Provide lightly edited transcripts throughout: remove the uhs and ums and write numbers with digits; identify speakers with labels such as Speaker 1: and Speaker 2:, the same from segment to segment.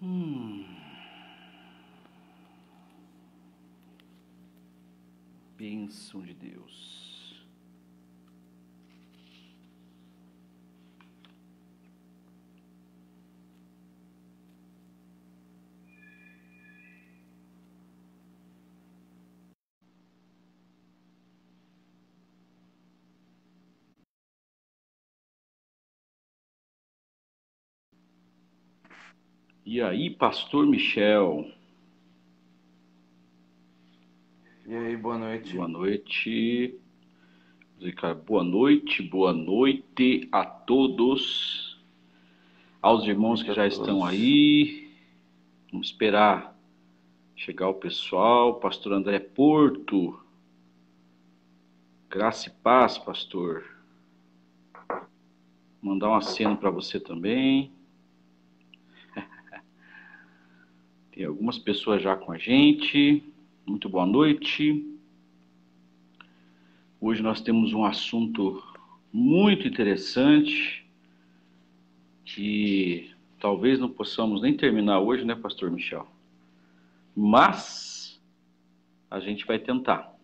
Speaker 1: Hum, Bênção de Deus. E aí, Pastor Michel?
Speaker 2: E aí, boa noite.
Speaker 1: Boa noite. Boa noite a todos. Aos irmãos que já estão aí. Vamos esperar chegar o pessoal. Pastor André Porto. Graça e paz, pastor. Mandar um aceno para você também. Tem algumas pessoas já com a gente. Muito boa noite. Hoje nós temos um assunto muito interessante que talvez não possamos nem terminar hoje, né, Pastor Michel? Mas a gente vai tentar.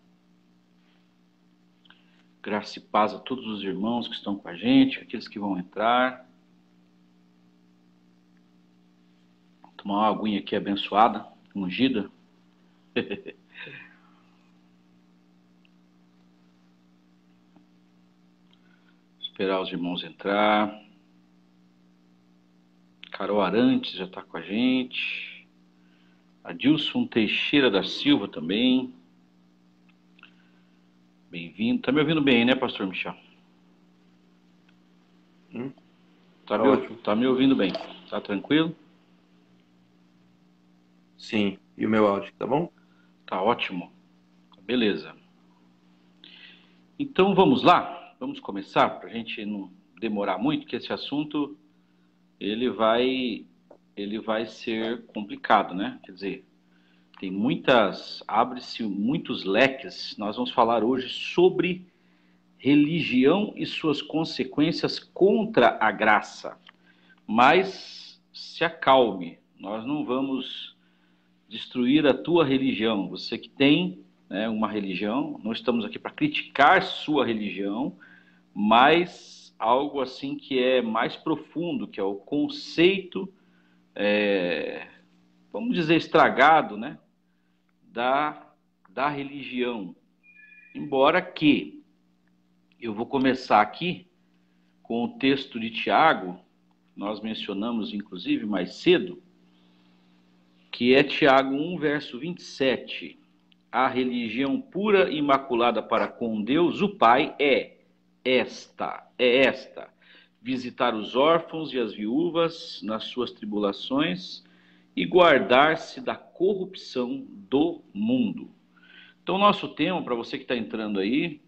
Speaker 1: Graça e paz a todos os irmãos que estão com a gente, aqueles que vão entrar. Vou tomar uma aguinha aqui abençoada, ungida. Esperar os irmãos entrar. Carol Arantes já está com a gente. Adilson Teixeira da Silva também. Bem-vindo. Tá me ouvindo bem, né, Pastor Michel? Tá me ouvindo bem? Tá tranquilo?
Speaker 2: Sim. E o meu áudio, tá bom?
Speaker 1: Tá ótimo. Beleza. Então vamos lá? Vamos começar para a gente não demorar muito, que esse assunto ele vai ser complicado, né? Quer dizer, abre-se muitos leques. Nós vamos falar hoje sobre religião e suas consequências contra a graça. Mas se acalme, nós não vamos destruir a tua religião. Você que tem, né, uma religião, não estamos aqui para criticar sua religião, mas algo assim que é mais profundo, que é o conceito, vamos dizer, estragado, né, da religião. Embora que eu vou começar aqui com o texto de Tiago, nós mencionamos inclusive mais cedo, que é Tiago 1, verso 27. A religião pura e imaculada para com Deus, o Pai, é esta: visitar os órfãos e as viúvas nas suas tribulações e guardar-se da corrupção do mundo. Então, nosso tema, para você que está entrando aí,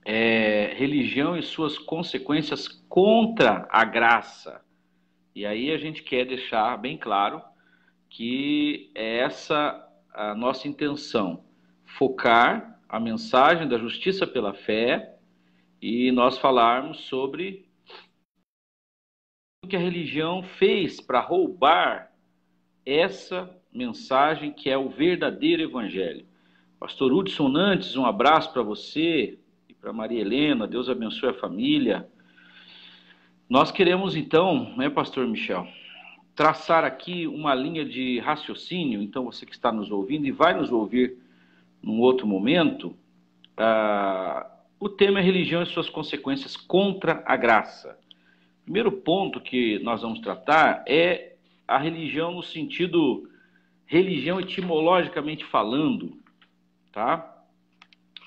Speaker 1: é religião e suas consequências contra a graça. E aí a gente quer deixar bem claro que é essa a nossa intenção, focar a mensagem da justiça pela fé e nós falarmos sobre o que a religião fez para roubar essa mensagem que é o verdadeiro evangelho. Pastor Hudson Nantes, um abraço para você e para Maria Helena, Deus abençoe a família. Nós queremos então, né, Pastor Michel, traçar aqui uma linha de raciocínio. Então você que está nos ouvindo e vai nos ouvir num outro momento, o tema é religião e suas consequências contra a graça. O primeiro ponto que nós vamos tratar é a religião no sentido, religião etimologicamente falando, tá?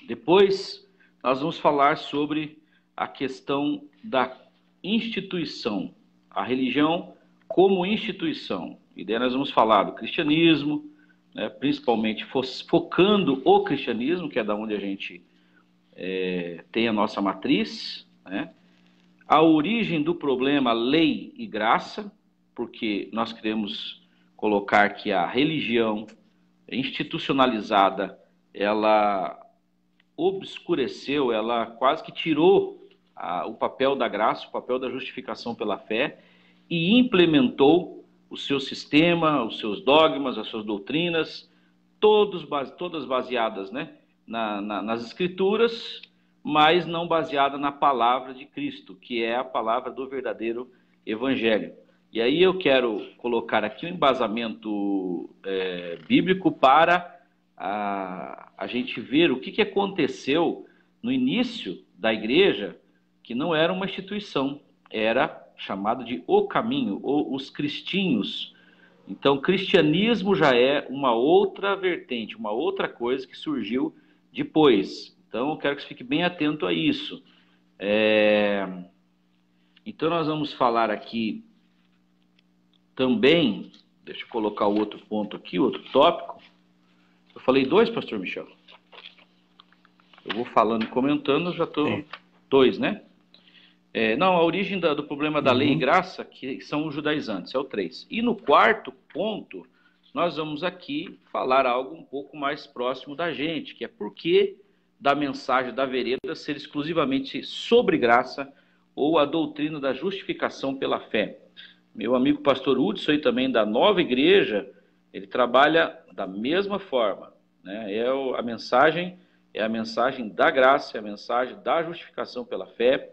Speaker 1: Depois nós vamos falar sobre a questão da instituição, a religião como instituição. E daí nós vamos falar do cristianismo, né, principalmente focando o cristianismo, que é da onde a gente tem a nossa matriz, né? A origem do problema, lei e graça, porque nós queremos colocar que a religião institucionalizada, ela obscureceu, ela quase que tirou o papel da graça, o papel da justificação pela fé, e implementou o seu sistema, os seus dogmas, as suas doutrinas, todas baseadas, né, nas Escrituras, mas não baseada na palavra de Cristo, que é a palavra do verdadeiro Evangelho. E aí eu quero colocar aqui um embasamento bíblico para a gente ver o que aconteceu no início da igreja, que não era uma instituição, era chamado de o caminho, ou os cristinhos. Então, cristianismo já é uma outra vertente, uma outra coisa que surgiu depois. Então, eu quero que você fique bem atento a isso. Então, nós vamos falar aqui também, deixa eu colocar o outro ponto aqui, outro tópico. Eu falei 2, pastor Michel? Eu vou falando e comentando, já estou 2, né? Não, a origem do problema da lei e graça, que são os judaizantes, é o 3. E no quarto ponto, nós vamos aqui falar algo um pouco mais próximo da gente, que é por que da mensagem da vereda ser exclusivamente sobre graça ou a doutrina da justificação pela fé. Meu amigo pastor Hudson, e também da Nova Igreja, ele trabalha da mesma forma, né? A mensagem é a mensagem da graça, é a mensagem da justificação pela fé.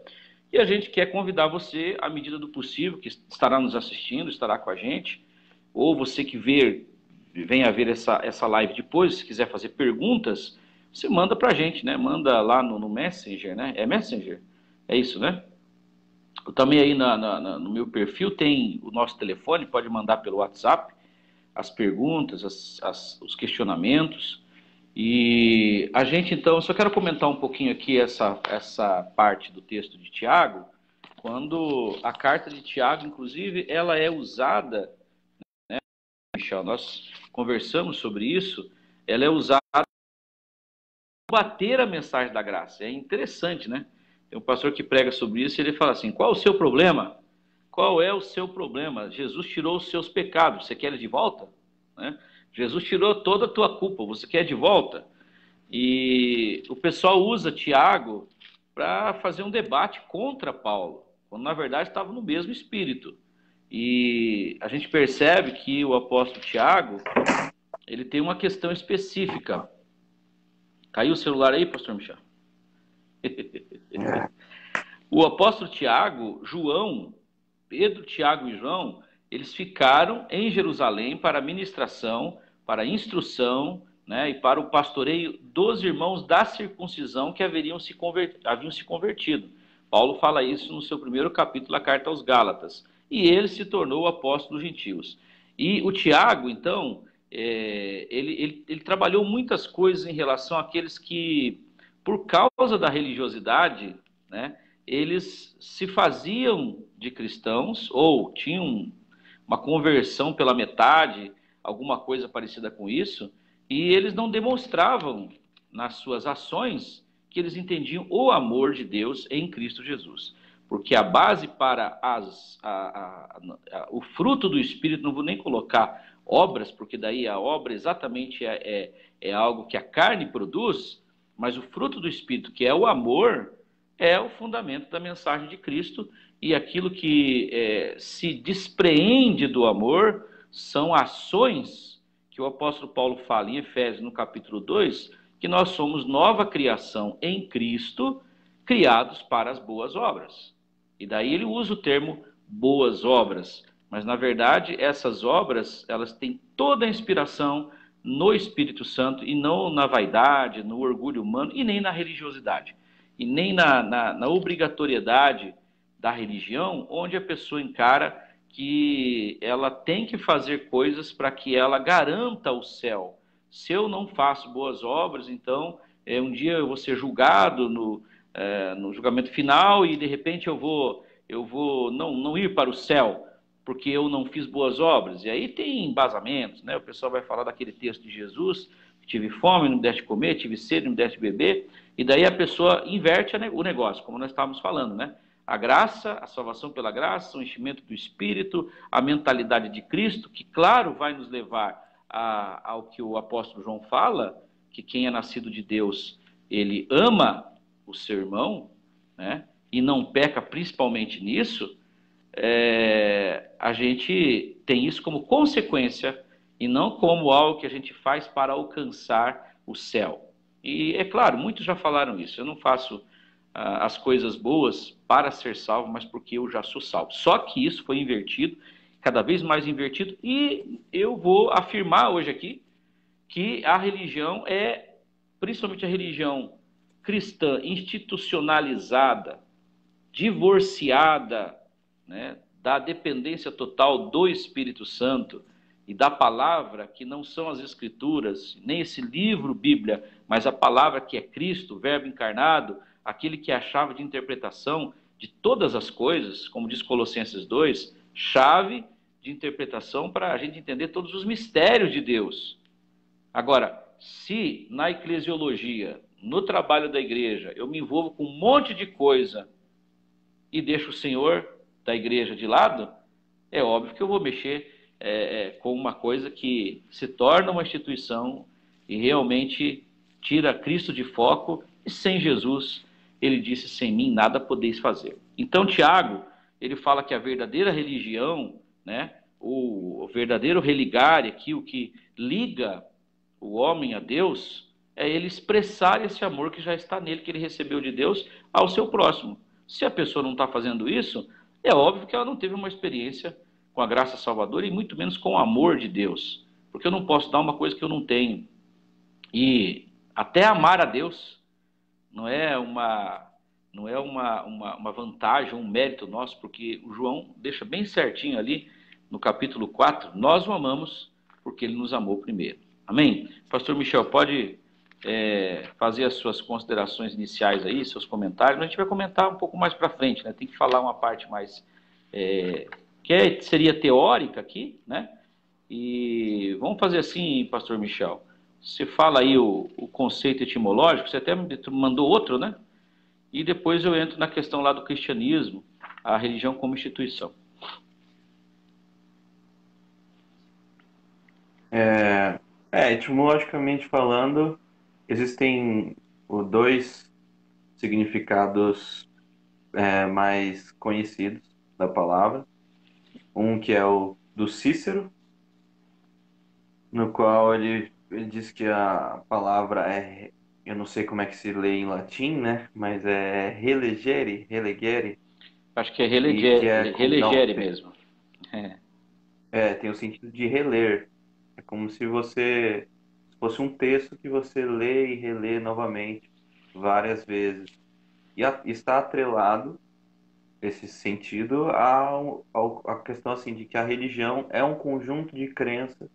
Speaker 1: E a gente quer convidar você, à medida do possível, que estará nos assistindo, estará com a gente, ou você que venha ver essa live depois, se quiser fazer perguntas, você manda para a gente, né? Manda lá no Messenger, né? É Messenger? É isso, né? Eu também aí no meu perfil tem o nosso telefone, pode mandar pelo WhatsApp as perguntas, os questionamentos. E a gente, então, só quero comentar um pouquinho aqui essa parte do texto de Tiago, quando a carta de Tiago, inclusive, ela é usada, né, Michel, nós conversamos sobre isso, ela é usada para combater a mensagem da graça. É interessante, né? Tem um pastor que prega sobre isso e ele fala assim, qual o seu problema? Qual é o seu problema? Jesus tirou os seus pecados, você quer ele de volta? Né? Jesus tirou toda a tua culpa, você quer de volta? E o pessoal usa Tiago para fazer um debate contra Paulo, quando na verdade estava no mesmo espírito. E a gente percebe que o apóstolo Tiago, ele tem uma questão específica. Caiu o celular aí, pastor Michel? O apóstolo Tiago, Pedro, Tiago e João, eles ficaram em Jerusalém para a ministração, para a instrução, né, e para o pastoreio dos irmãos da circuncisão que haviam se convertido. Paulo fala isso no seu primeiro capítulo da carta aos Gálatas. E ele se tornou o apóstolo dos gentios. E o Tiago, então, ele trabalhou muitas coisas em relação àqueles que, por causa da religiosidade, né, eles se faziam de cristãos ou tinham uma conversão pela metade, alguma coisa parecida com isso, e eles não demonstravam nas suas ações que eles entendiam o amor de Deus em Cristo Jesus. Porque a base para o fruto do Espírito, não vou nem colocar obras, porque daí a obra exatamente é algo que a carne produz, mas o fruto do Espírito, que é o amor, é o fundamento da mensagem de Cristo, e aquilo que se despreende do amor são ações que o apóstolo Paulo fala em Efésios, no capítulo 2, que nós somos nova criação em Cristo, criados para as boas obras. E daí ele usa o termo boas obras, mas na verdade essas obras, elas têm toda a inspiração no Espírito Santo e não na vaidade, no orgulho humano e nem na religiosidade. E nem na obrigatoriedade da religião, onde a pessoa encara que ela tem que fazer coisas para que ela garanta o céu. Se eu não faço boas obras, então um dia eu vou ser julgado no julgamento final e de repente eu vou não ir para o céu porque eu não fiz boas obras. E aí tem embasamentos, né? O pessoal vai falar daquele texto de Jesus, tive fome, não me deste comer, tive sede, não me deste beber, e daí a pessoa inverte o negócio, como nós estávamos falando, né? A graça, a salvação pela graça, o enchimento do Espírito, a mentalidade de Cristo, que claro vai nos levar ao que o apóstolo João fala, que quem é nascido de Deus, ele ama o seu irmão, né? E não peca principalmente nisso. a gente tem isso como consequência e não como algo que a gente faz para alcançar o céu. E é claro, muitos já falaram isso. Eu não faço as coisas boas para ser salvo, mas porque eu já sou salvo. Só que isso foi invertido, cada vez mais invertido, e eu vou afirmar hoje aqui que a religião principalmente a religião cristã institucionalizada, divorciada, né, da dependência total do Espírito Santo e da palavra, que não são as Escrituras, nem esse livro, Bíblia, mas a palavra que é Cristo, o Verbo encarnado, aquele que é a chave de interpretação de todas as coisas, como diz Colossenses 2, chave de interpretação para a gente entender todos os mistérios de Deus. Agora, se na eclesiologia, no trabalho da igreja, eu me envolvo com um monte de coisa e deixo o Senhor da igreja de lado, é óbvio que eu vou mexer com uma coisa que se torna uma instituição e realmente tira Cristo de foco, e sem Jesus, ele disse, sem mim nada podeis fazer. Então, Tiago, ele fala que a verdadeira religião, né, o verdadeiro religar, aqui, o que liga o homem a Deus, é ele expressar esse amor que já está nele, que ele recebeu de Deus, ao seu próximo. Se a pessoa não está fazendo isso, é óbvio que ela não teve uma experiência com a graça salvadora e muito menos com o amor de Deus. Porque eu não posso dar uma coisa que eu não tenho. E até amar a Deus não é uma vantagem, um mérito nosso, porque o João deixa bem certinho ali no capítulo 4, nós o amamos porque ele nos amou primeiro. Amém? Pastor Michel, pode fazer as suas considerações iniciais aí, seus comentários, mas a gente vai comentar um pouco mais para frente, né? Tem que falar uma parte mais seria teórica aqui, né? E vamos fazer assim, Pastor Michel. Você fala aí o conceito etimológico, você até me mandou outro, né? E depois eu entro na questão lá do cristianismo, a religião como instituição.
Speaker 2: Etimologicamente falando, existem dois significados mais conhecidos da palavra. Um que é o do Cícero, no qual ele diz que a palavra eu não sei como é que se lê em latim, né? Mas é relegere,
Speaker 1: Acho que é
Speaker 2: e que é
Speaker 1: relegere mesmo.
Speaker 2: tem o sentido de reler. É como se fosse um texto que você lê e relê novamente várias vezes. E está atrelado esse sentido à questão assim de que a religião é um conjunto de crenças,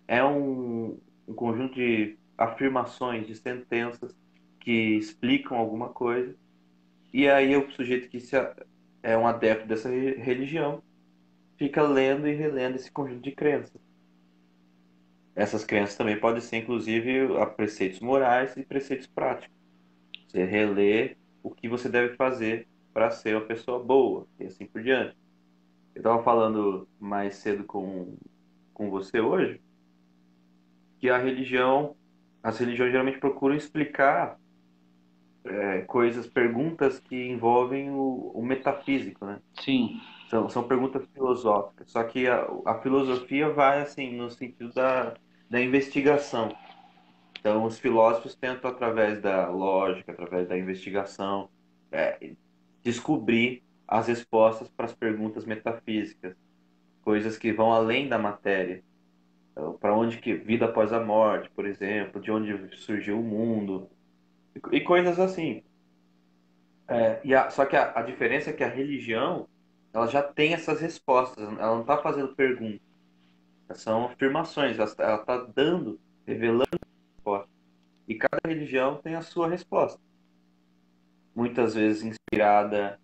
Speaker 2: é um conjunto de afirmações, de sentenças que explicam alguma coisa. E aí o sujeito que é um adepto dessa religião fica lendo e relendo esse conjunto de crenças. Essas crenças também podem ser, inclusive, a preceitos morais e preceitos práticos. Você relê o que você deve fazer para ser uma pessoa boa, e assim por diante. Eu estava falando mais cedo com você hoje que as religiões geralmente procuram explicar coisas, perguntas que envolvem o metafísico, né?
Speaker 1: Sim.
Speaker 2: São perguntas filosóficas. Só que a filosofia vai assim no sentido da investigação. Então, os filósofos tentam, através da lógica, através da investigação, descobrir as respostas para as perguntas metafísicas, coisas que vão além da matéria. Então, para onde que vida após a morte, por exemplo, de onde surgiu o mundo, e coisas assim. Só que a diferença é que a religião ela já tem essas respostas, ela não está fazendo perguntas, são afirmações, ela está dando, revelando a resposta. E cada religião tem a sua resposta. Muitas vezes inspirada,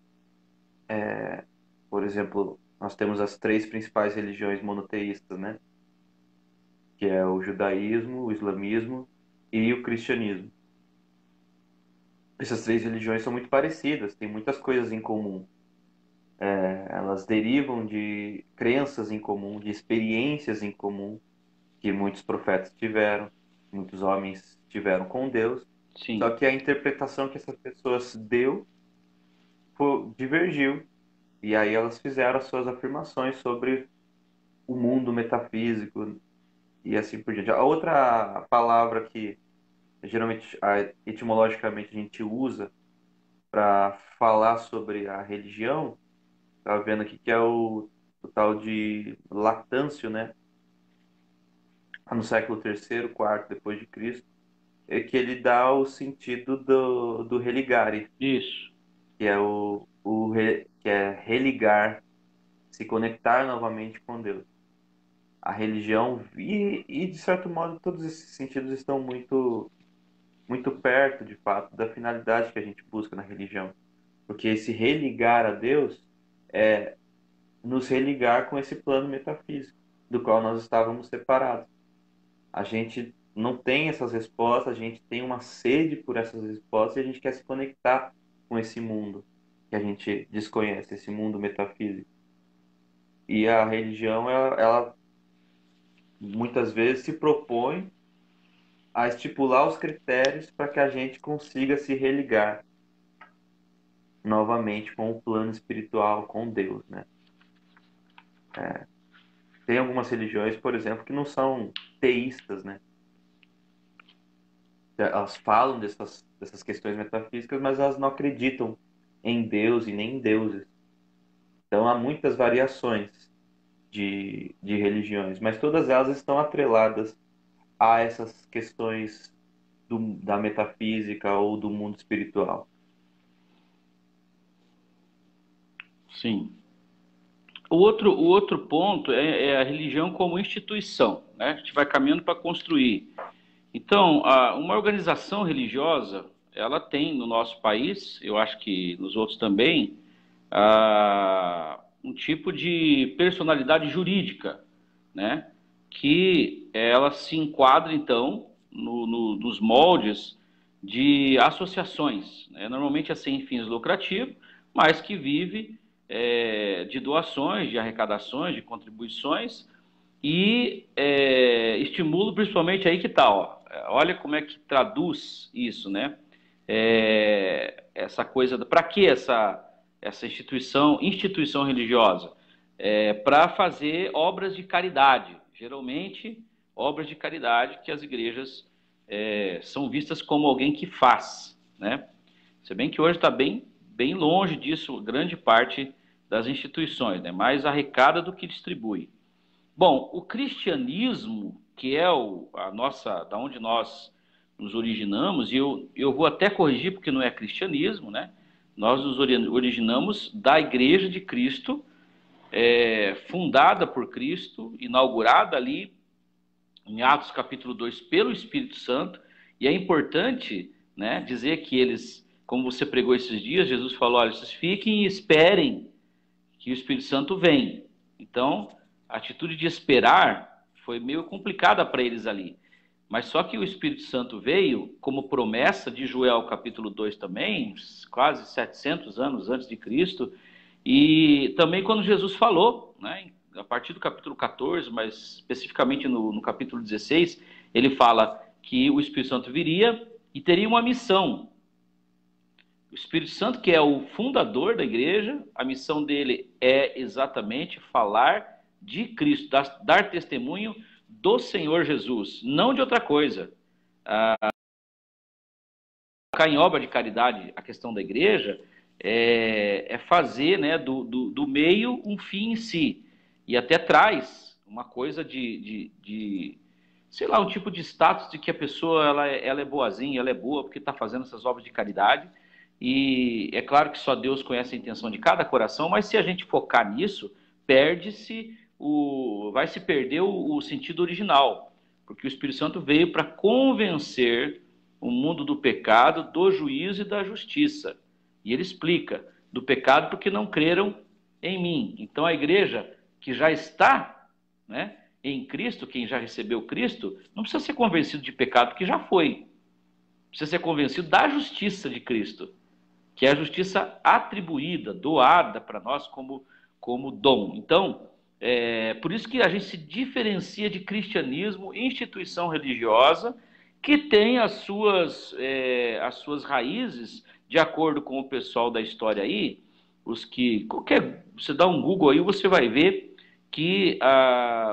Speaker 2: por exemplo, nós temos as três principais religiões monoteístas, né? Que é o judaísmo, o islamismo e o cristianismo. Essas três religiões são muito parecidas, têm muitas coisas em comum. Elas derivam de crenças em comum, de experiências em comum que muitos profetas tiveram, muitos homens tiveram com Deus. Só
Speaker 1: Sim.
Speaker 2: que a interpretação que essas pessoas deu divergiu E aí elas fizeram as suas afirmações sobre o mundo metafísico e assim por diante. A outra palavra que geralmente, etimologicamente, a gente usa para falar sobre a religião, tá vendo aqui que é o tal de Latâncio, né? No século terceiro, quarto depois de Cristo, é que ele dá o sentido do religare,
Speaker 1: Isso.
Speaker 2: que é que é religar, se conectar novamente com Deus. A religião e de certo modo todos esses sentidos estão muito perto, de fato, da finalidade que a gente busca na religião, porque esse religar a Deus é nos religar com esse plano metafísico do qual nós estávamos separados. A gente não tem essas respostas, a gente tem uma sede por essas respostas e a gente quer se conectar com esse mundo que a gente desconhece, esse mundo metafísico. E a religião, ela muitas vezes se propõe a estipular os critérios para que a gente consiga se religar novamente com o plano espiritual, com Deus, né? Tem algumas religiões, por exemplo, que não são teístas, né? Elas falam dessas questões metafísicas, mas elas não acreditam em Deus e nem em deuses. Então há muitas variações de religiões, mas todas elas estão atreladas a essas questões da metafísica ou do mundo espiritual.
Speaker 1: Sim. O outro ponto é a religião como instituição, né? A gente vai caminhando para construir. Então, uma organização religiosa, ela tem no nosso país, eu acho que nos outros também, um tipo de personalidade jurídica, né? Que ela se enquadra, então, nos moldes de associações, né? Normalmente é sem fins lucrativos, mas que vive de doações, de arrecadações, de contribuições e estimulo principalmente aí que tal, olha como é que traduz isso, né? Essa coisa, para que essa instituição religiosa? Para fazer obras de caridade, geralmente obras de caridade que as igrejas são vistas como alguém que faz, né? Se bem que hoje está bem longe disso, grande parte das instituições, né? Mais arrecada do que distribui. Bom, o cristianismo, que é da onde nós nos originamos, e eu vou até corrigir porque não é cristianismo, né? Nós nos originamos da Igreja de Cristo, fundada por Cristo, inaugurada ali em Atos capítulo 2 pelo Espírito Santo, e é importante, né, dizer que eles, como você pregou esses dias, Jesus falou, olha, vocês fiquem e esperem que o Espírito Santo vem. Então, a atitude de esperar foi meio complicada para eles ali. Mas só que o Espírito Santo veio como promessa de Joel capítulo 2 também, quase 700 anos antes de Cristo, e também quando Jesus falou, né, a partir do capítulo 14, mas especificamente no capítulo 16, ele fala que o Espírito Santo viria e teria uma missão. O Espírito Santo, que é o fundador da igreja, a missão dele é exatamente falar de Cristo, dar testemunho do Senhor Jesus, não de outra coisa. Colocar em obra de caridade a questão da igreja é fazer, né, do meio um fim em si. E até traz uma coisa sei lá, um tipo de status de que a pessoa ela é boazinha, ela é boa porque está fazendo essas obras de caridade. E é claro que só Deus conhece a intenção de cada coração, mas se a gente focar nisso, vai se perder o sentido original, porque o Espírito Santo veio para convencer o mundo do pecado, do juízo e da justiça. E ele explica, do pecado porque não creram em mim. Então a igreja que já está, né, em Cristo, quem já recebeu Cristo, não precisa ser convencido de pecado, porque já foi. Precisa ser convencido da justiça de Cristo, que é a justiça atribuída, doada para nós como dom. Então, por isso que a gente se diferencia de cristianismo, instituição religiosa, que tem as suas raízes, de acordo com o pessoal da história aí, os que qualquer, você dá um Google aí, você vai ver que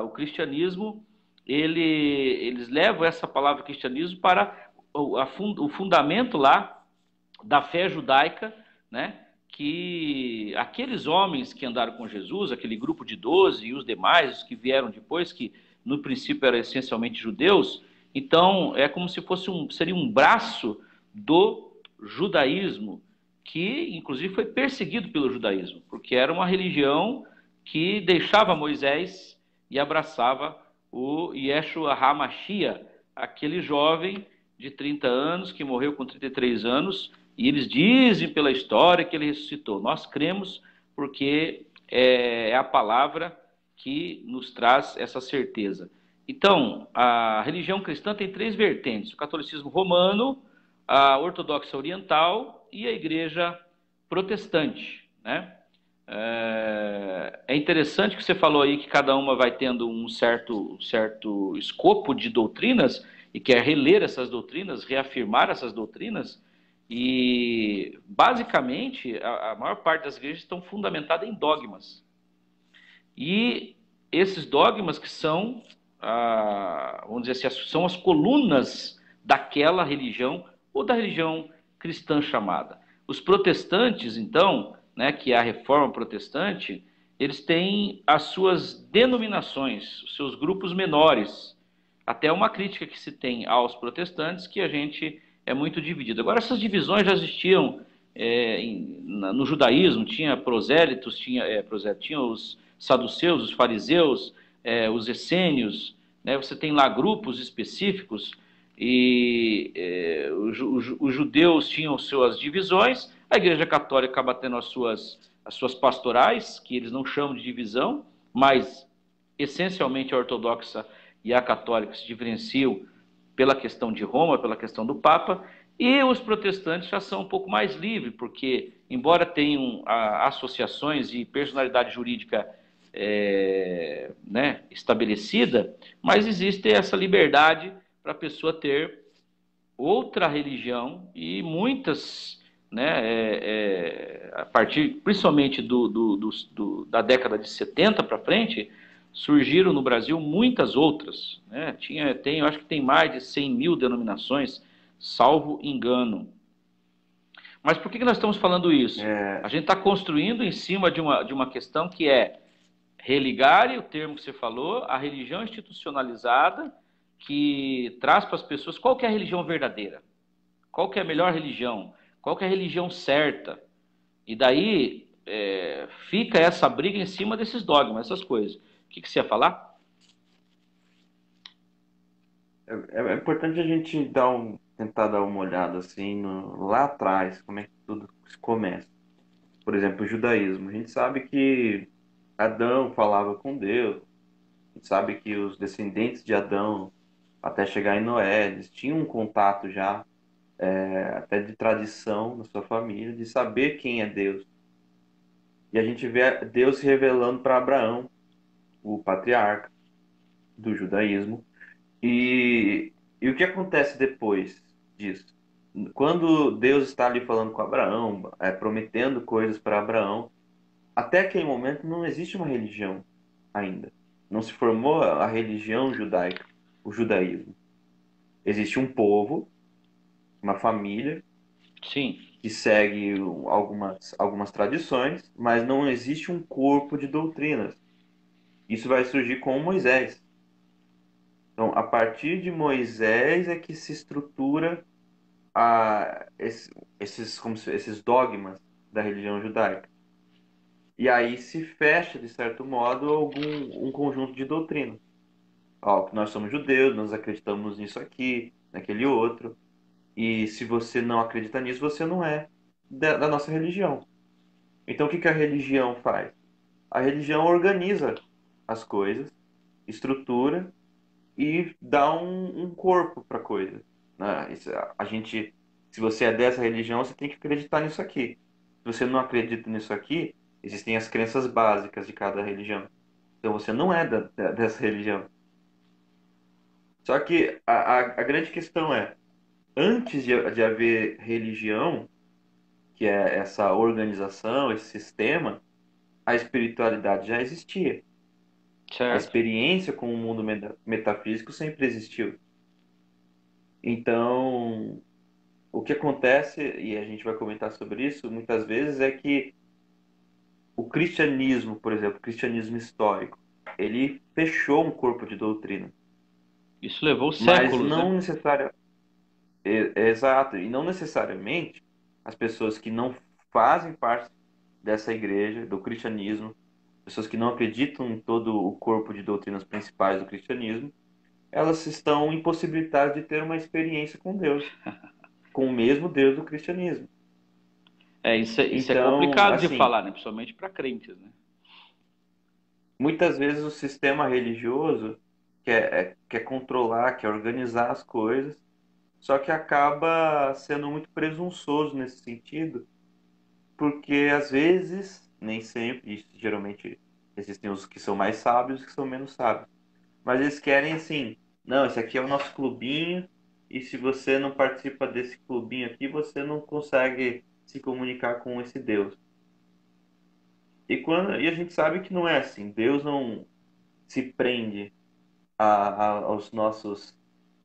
Speaker 1: o cristianismo eles levam essa palavra cristianismo para o fundamento lá da fé judaica, né? Que aqueles homens que andaram com Jesus, aquele grupo de 12 e os demais, os que vieram depois, que no princípio eram essencialmente judeus, então é como se fosse seria um braço do judaísmo, que inclusive foi perseguido pelo judaísmo, porque era uma religião que deixava Moisés e abraçava o Yeshua HaMashiach, aquele jovem de 30 anos que morreu com 33 anos, e eles dizem pela história que ele ressuscitou. Nós cremos porque é a palavra que nos traz essa certeza. Então, a religião cristã tem três vertentes: o catolicismo romano, a ortodoxa oriental e a igreja protestante, né? É interessante que você falou aí que cada uma vai tendo um certo escopo de doutrinas e quer reler essas doutrinas, reafirmar essas doutrinas. E, basicamente, a maior parte das igrejas estão fundamentadas em dogmas. E esses dogmas que são, vamos dizer assim, são as colunas daquela religião ou da religião cristã chamada. Os protestantes, então, né, que é a reforma protestante, eles têm as suas denominações, os seus grupos menores. Até uma crítica que se tem aos protestantes, que a gente é muito dividido. Agora, essas divisões já existiam no judaísmo, tinha prosélitos, tinha os saduceus, os fariseus, os essênios, né? Você tem lá grupos específicos, e os judeus tinham suas divisões, a Igreja Católica acaba tendo as suas pastorais, que eles não chamam de divisão, mas essencialmente a ortodoxa e a católica se diferenciam pela questão de Roma, pela questão do Papa, e os protestantes já são um pouco mais livres, porque, embora tenham associações e personalidade jurídica né, estabelecida, mas existe essa liberdade para a pessoa ter outra religião, e muitas, né, a partir principalmente da década de 70 para frente, surgiram no Brasil muitas outras, né? Eu acho que tem mais de 100 mil denominações, salvo engano. Mas por que nós estamos falando isso? A
Speaker 2: É,
Speaker 1: gente está construindo em cima de uma questão que é religare, o termo que você falou, a religião institucionalizada, que traz para as pessoas qual que é a religião verdadeira, qual que é a melhor religião, qual que é a religião certa. E daí fica essa briga em cima desses dogmas, essas coisas. O que você ia falar?
Speaker 2: é importante a gente tentar dar uma olhada assim lá atrás, como é que tudo começa. Por exemplo, o judaísmo. A gente sabe que Adão falava com Deus, a gente sabe que os descendentes de Adão, até chegar em Noé, eles tinham um contato já, até de tradição na sua família, de saber quem é Deus. E a gente vê Deus se revelando para Abraão, o patriarca do judaísmo. E o que acontece depois disso? Quando Deus está ali falando com Abraão, prometendo coisas para Abraão, até aquele momento não existe uma religião ainda. Não se formou a religião judaica, o judaísmo. Existe um povo, uma família
Speaker 1: Sim,
Speaker 2: que segue algumas tradições, mas não existe um corpo de doutrinas. Isso vai surgir com Moisés. Então, a partir de Moisés é que se estrutura esses dogmas da religião judaica. E aí se fecha, de certo modo, um conjunto de doutrinas. Ó, que nós somos judeus, nós acreditamos nisso aqui, naquele outro. E se você não acredita nisso, você não é da nossa religião. Então, o que que a religião faz? A religião organiza as coisas, estrutura e dá um corpo para a coisa, né? Se você é dessa religião, você tem que acreditar nisso aqui. Se você não acredita nisso aqui, existem as crenças básicas de cada religião. Então você não é dessa religião. Só que a grande questão é, antes de haver religião, que é essa organização, esse sistema, a espiritualidade já existia. A
Speaker 1: Certo.
Speaker 2: experiência com o mundo metafísico sempre existiu. Então, o que acontece, e a gente vai comentar sobre isso muitas vezes, é que o cristianismo, por exemplo, o cristianismo histórico, ele fechou um corpo de doutrina,
Speaker 1: Isso levou
Speaker 2: mas
Speaker 1: séculos, né?
Speaker 2: não necessariamente, exato, e não necessariamente as pessoas que não fazem parte dessa igreja, do cristianismo, pessoas que não acreditam em todo o corpo de doutrinas principais do cristianismo, elas estão impossibilitadas de ter uma experiência com Deus, com o mesmo Deus do cristianismo.
Speaker 1: Isso é
Speaker 2: Então,
Speaker 1: complicado de
Speaker 2: assim,
Speaker 1: falar, né? Principalmente para crentes, né?
Speaker 2: muitas vezes o sistema religioso quer controlar, quer organizar as coisas, só que acaba sendo muito presunçoso nesse sentido, porque às vezes, nem sempre, e geralmente existem os que são mais sábios e os que são menos sábios, mas eles querem assim, não, esse aqui é o nosso clubinho, e se você não participa desse clubinho aqui, você não consegue se comunicar com esse Deus. E a gente sabe que não é assim. Deus não se prende aos nossos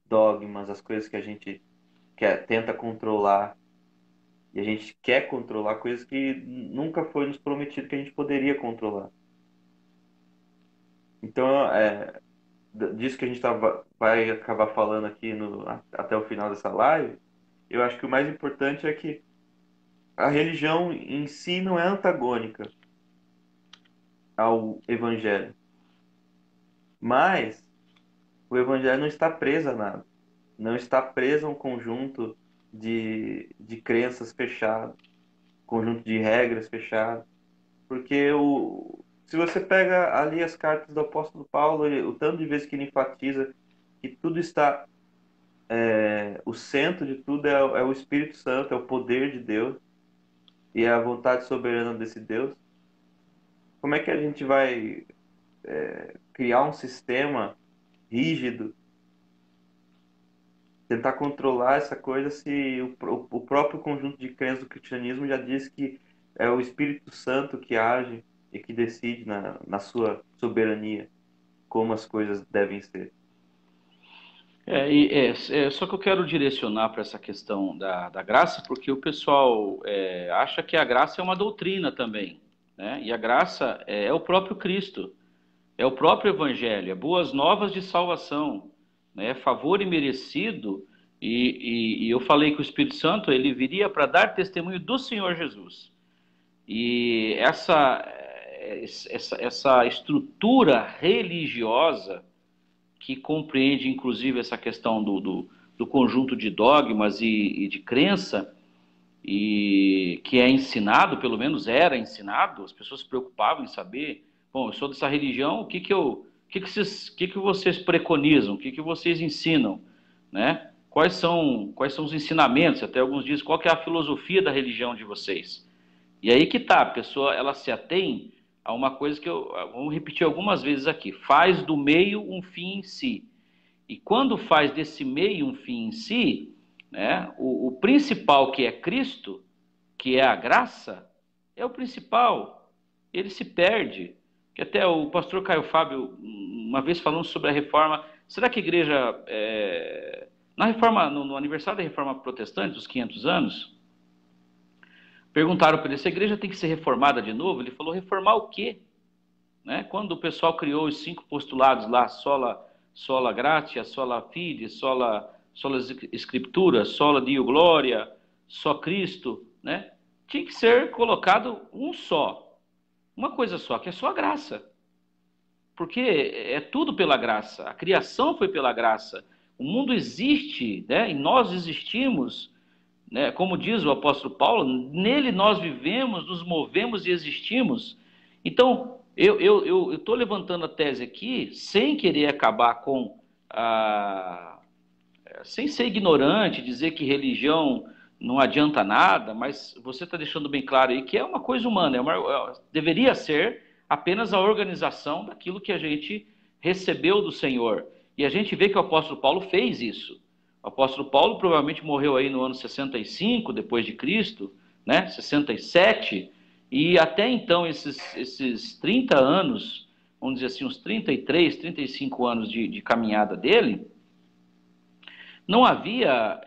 Speaker 2: dogmas, às coisas que a gente tenta controlar. E a gente quer controlar coisas que nunca foi nos prometido que a gente poderia controlar. Então, disso que a gente vai acabar falando aqui até o final dessa live, eu acho que o mais importante é que a religião em si não é antagônica ao evangelho, mas o evangelho não está preso a nada, não está preso a um conjunto de crenças fechado, conjunto de regras fechado, porque se você pega ali as cartas do apóstolo Paulo, o tanto de vezes que ele enfatiza que tudo está, o centro de tudo é o Espírito Santo, é o poder de Deus e é a vontade soberana desse Deus. Como é que a gente vai criar um sistema rígido, tentar controlar essa coisa se o próprio conjunto de crenças do cristianismo já diz que é o Espírito Santo que age e que decide na sua soberania como as coisas devem ser.
Speaker 1: Só que eu quero direcionar para essa questão da graça, porque o pessoal acha que a graça é uma doutrina também, né? E a graça é o próprio Cristo, é o próprio Evangelho, é boas novas de salvação, né? É favor imerecido, e eu falei que o Espírito Santo ele viria para dar testemunho do Senhor Jesus. E essa estrutura religiosa que compreende inclusive essa questão do conjunto de dogmas e de crença, e que é ensinado, pelo menos era ensinado, as pessoas se preocupavam em saber, bom, eu sou dessa religião, o que vocês preconizam, o que vocês ensinam, né? Quais são os ensinamentos, até alguns dizem, qual que é a filosofia da religião de vocês? E aí que tá, a pessoa, ela se atém a uma coisa que vamos repetir algumas vezes aqui, faz do meio um fim em si. E quando faz desse meio um fim em si, né, o principal que é Cristo, que é a graça, é o principal. Ele se perde. Que até o pastor Caio Fábio, uma vez falando sobre a reforma, será que a igreja, na reforma, no aniversário da reforma protestante, dos 500 anos, perguntaram para ele, essa igreja tem que ser reformada de novo? Ele falou, reformar o quê? Né? Quando o pessoal criou os 5 postulados lá, sola gratia, sola fide, sola escritura, sola Deo gloria, só Cristo, né? Tinha que ser colocado um só, uma coisa só, que é só a graça. Porque é tudo pela graça, a criação foi pela graça, o mundo existe, né? E nós existimos, né? Como diz o apóstolo Paulo, nele nós vivemos, nos movemos e existimos. Então, eu estou levantando a tese aqui sem querer acabar com sem ser ignorante, dizer que religião não adianta nada, mas você está deixando bem claro aí que é uma coisa humana, deveria ser apenas a organização daquilo que a gente recebeu do Senhor. E a gente vê que o apóstolo Paulo fez isso. O apóstolo Paulo provavelmente morreu aí no ano 65 depois de Cristo, né, 67, e até então esses 30 anos, vamos dizer assim, uns 33, 35 anos de caminhada dele, não havia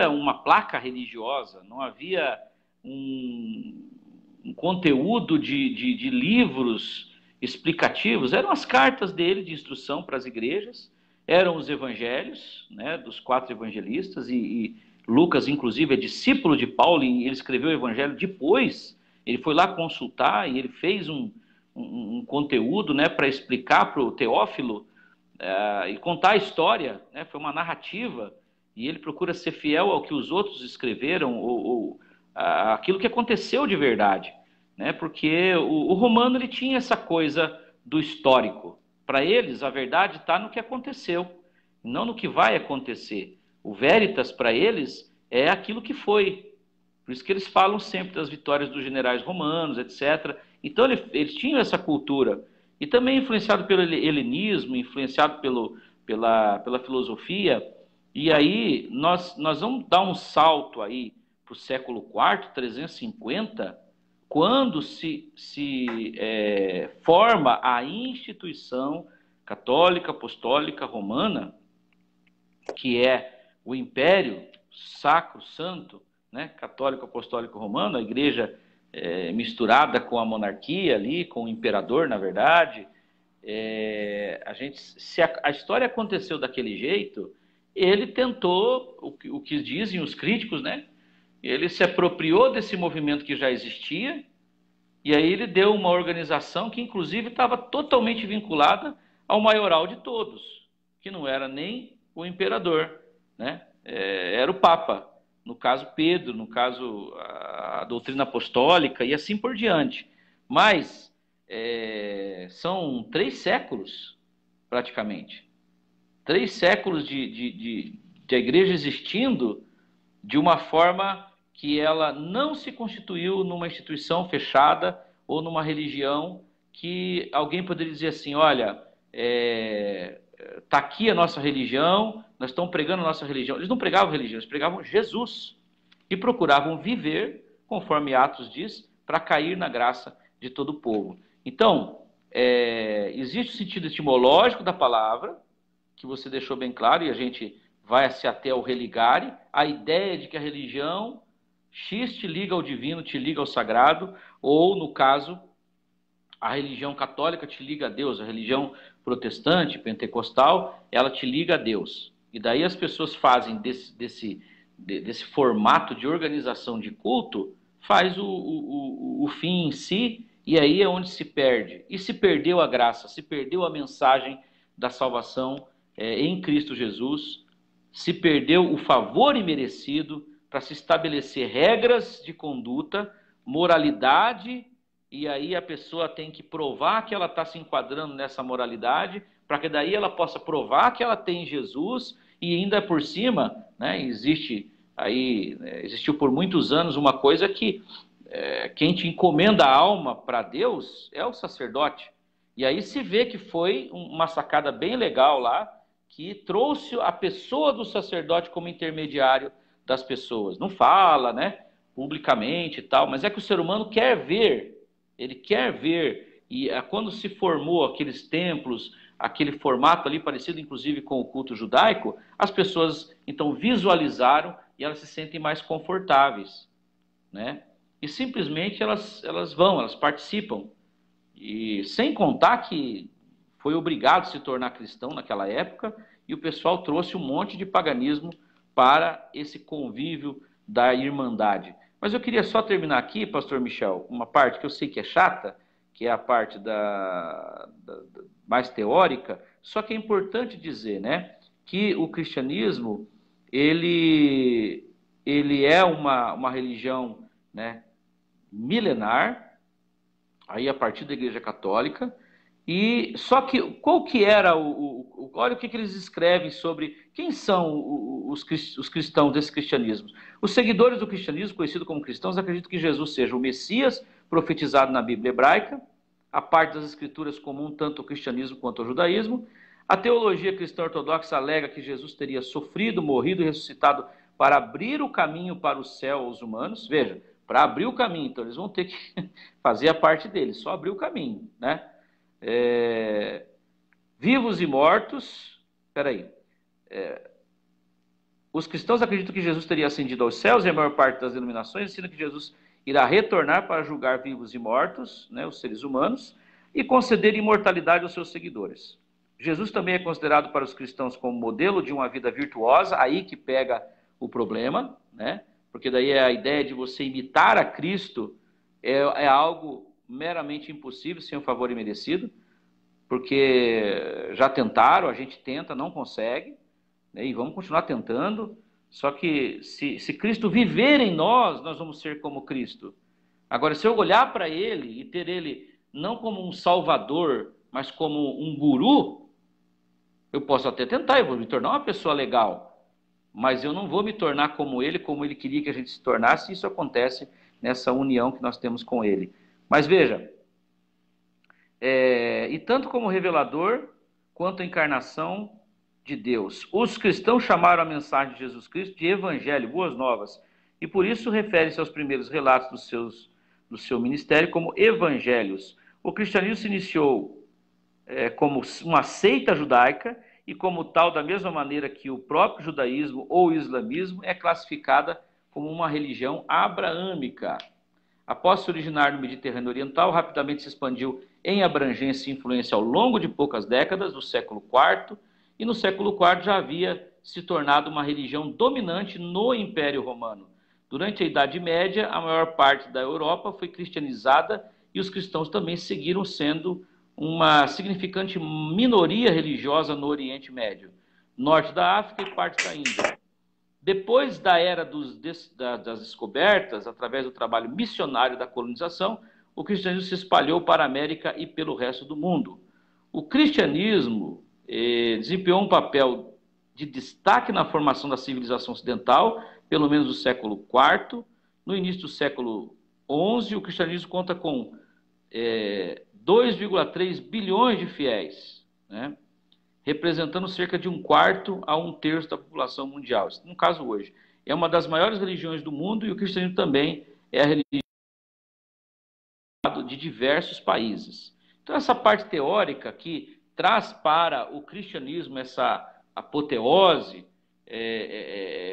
Speaker 1: uma placa religiosa, não havia um conteúdo de livros explicativos. Eram as cartas dele de instrução para as igrejas, eram os evangelhos, né, dos 4 evangelistas, e Lucas, inclusive, é discípulo de Paulo, e ele escreveu o evangelho depois. Ele foi lá consultar e ele fez um conteúdo, né, para explicar para o Teófilo e contar a história, né? Foi uma narrativa, e ele procura ser fiel ao que os outros escreveram, ou aquilo que aconteceu de verdade, né? Porque o romano ele tinha essa coisa do histórico. Para eles, a verdade está no que aconteceu, não no que vai acontecer. O veritas, para eles, é aquilo que foi. Por isso que eles falam sempre das vitórias dos generais romanos, etc. Então, eles tinham essa cultura. E também influenciado pelo helenismo, influenciado pela filosofia. E aí, nós vamos dar um salto aí para o século IV, 350, quando se forma a instituição católica, apostólica, romana, que é o Império Sacro Santo, né, católico, apostólico, romano, a igreja misturada com a monarquia ali, com o imperador, na verdade. Se a história aconteceu daquele jeito, ele tentou, o que dizem os críticos, né, ele se apropriou desse movimento que já existia, e aí ele deu uma organização que, inclusive, estava totalmente vinculada ao maioral de todos, que não era nem o imperador, né? Era o Papa, no caso Pedro, no caso a doutrina apostólica e assim por diante. Mas são 3 séculos, praticamente. 3 séculos de a igreja existindo de uma forma que ela não se constituiu numa instituição fechada ou numa religião que alguém poderia dizer assim, olha, está aqui a nossa religião, nós estamos pregando a nossa religião. Eles não pregavam religião, eles pregavam Jesus e procuravam viver, conforme Atos diz, para cair na graça de todo o povo. Então, existe o sentido etimológico da palavra, que você deixou bem claro, e a gente vai se até ao religare, a ideia de que a religião X te liga ao divino, te liga ao sagrado, ou, no caso, a religião católica te liga a Deus, a religião protestante, pentecostal, ela te liga a Deus. E daí as pessoas fazem desse formato de organização de culto, faz o fim em si, e aí é onde se perde. E se perdeu a graça, se perdeu a mensagem da salvação em Cristo Jesus, se perdeu o favor imerecido para se estabelecer regras de conduta, moralidade, e aí a pessoa tem que provar que ela está se enquadrando nessa moralidade, para que daí ela possa provar que ela tem Jesus, e ainda por cima, né, existiu por muitos anos uma coisa que quem te encomenda a alma para Deus é o sacerdote. E aí se vê que foi uma sacada bem legal lá, que trouxe a pessoa do sacerdote como intermediário das pessoas. Não fala, né, publicamente e tal, mas é que o ser humano quer ver, ele quer ver. E quando se formou aqueles templos, aquele formato ali parecido inclusive com o culto judaico, as pessoas então visualizaram e elas se sentem mais confortáveis, né? E simplesmente elas participam. E sem contar que foi obrigado a se tornar cristão naquela época, e o pessoal trouxe um monte de paganismo para esse convívio da irmandade. Mas eu queria só terminar aqui, pastor Michel, uma parte que eu sei que é chata, que é a parte mais teórica, só que é importante dizer, né, que o cristianismo, ele é uma religião, né, milenar, aí a partir da Igreja Católica. E só que qual que era olha o que eles escrevem sobre quem são os cristãos desse cristianismo. Os seguidores do cristianismo, conhecido como cristãos, acreditam que Jesus seja o Messias profetizado na Bíblia hebraica, a parte das escrituras comum tanto ao cristianismo quanto ao judaísmo. A teologia cristã ortodoxa alega que Jesus teria sofrido, morrido e ressuscitado para abrir o caminho para o céu aos humanos. Veja, para abrir o caminho, então eles vão ter que fazer a parte deles, só abrir o caminho, né? Vivos e mortos, peraí, os cristãos acreditam que Jesus teria ascendido aos céus, e a maior parte das denominações ensina que Jesus irá retornar para julgar vivos e mortos, né, os seres humanos, e conceder imortalidade aos seus seguidores. Jesus também é considerado para os cristãos como modelo de uma vida virtuosa, aí que pega o problema, né? Porque daí a ideia de você imitar a Cristo é algo meramente impossível, sem o favor imerecido, porque já tentaram, a gente tenta, não consegue, né? E vamos continuar tentando. Só que se Cristo viver em nós, nós vamos ser como Cristo. Agora, se eu olhar para Ele e ter Ele não como um salvador, mas como um guru, eu posso até tentar, eu vou me tornar uma pessoa legal, mas eu não vou me tornar como Ele queria que a gente se tornasse, e isso acontece nessa união que nós temos com Ele. Mas veja, e tanto como revelador, quanto a encarnação de Deus. Os cristãos chamaram a mensagem de Jesus Cristo de evangelho, boas novas, e por isso refere-se aos primeiros relatos do seu ministério como evangelhos. O cristianismo se iniciou como uma seita judaica e como tal, da mesma maneira que o próprio judaísmo ou o islamismo é classificada como uma religião abraâmica. Após se originar no Mediterrâneo Oriental, rapidamente se expandiu em abrangência e influência ao longo de poucas décadas, do século IV, e no século IV já havia se tornado uma religião dominante no Império Romano. Durante a Idade Média, a maior parte da Europa foi cristianizada e os cristãos também seguiram sendo uma significante minoria religiosa no Oriente Médio, norte da África e parte da Índia. Depois da era das descobertas, através do trabalho missionário da colonização, o cristianismo se espalhou para a América e pelo resto do mundo. O cristianismo desempenhou um papel de destaque na formação da civilização ocidental, pelo menos no século IV. No início do século XI, o cristianismo conta com 2,3 bilhões de fiéis, né? Representando cerca de 1/4 a 1/3 da população mundial. No caso hoje, é uma das maiores religiões do mundo e o cristianismo também é a religião de diversos países. Então, essa parte teórica que traz para o cristianismo essa apoteose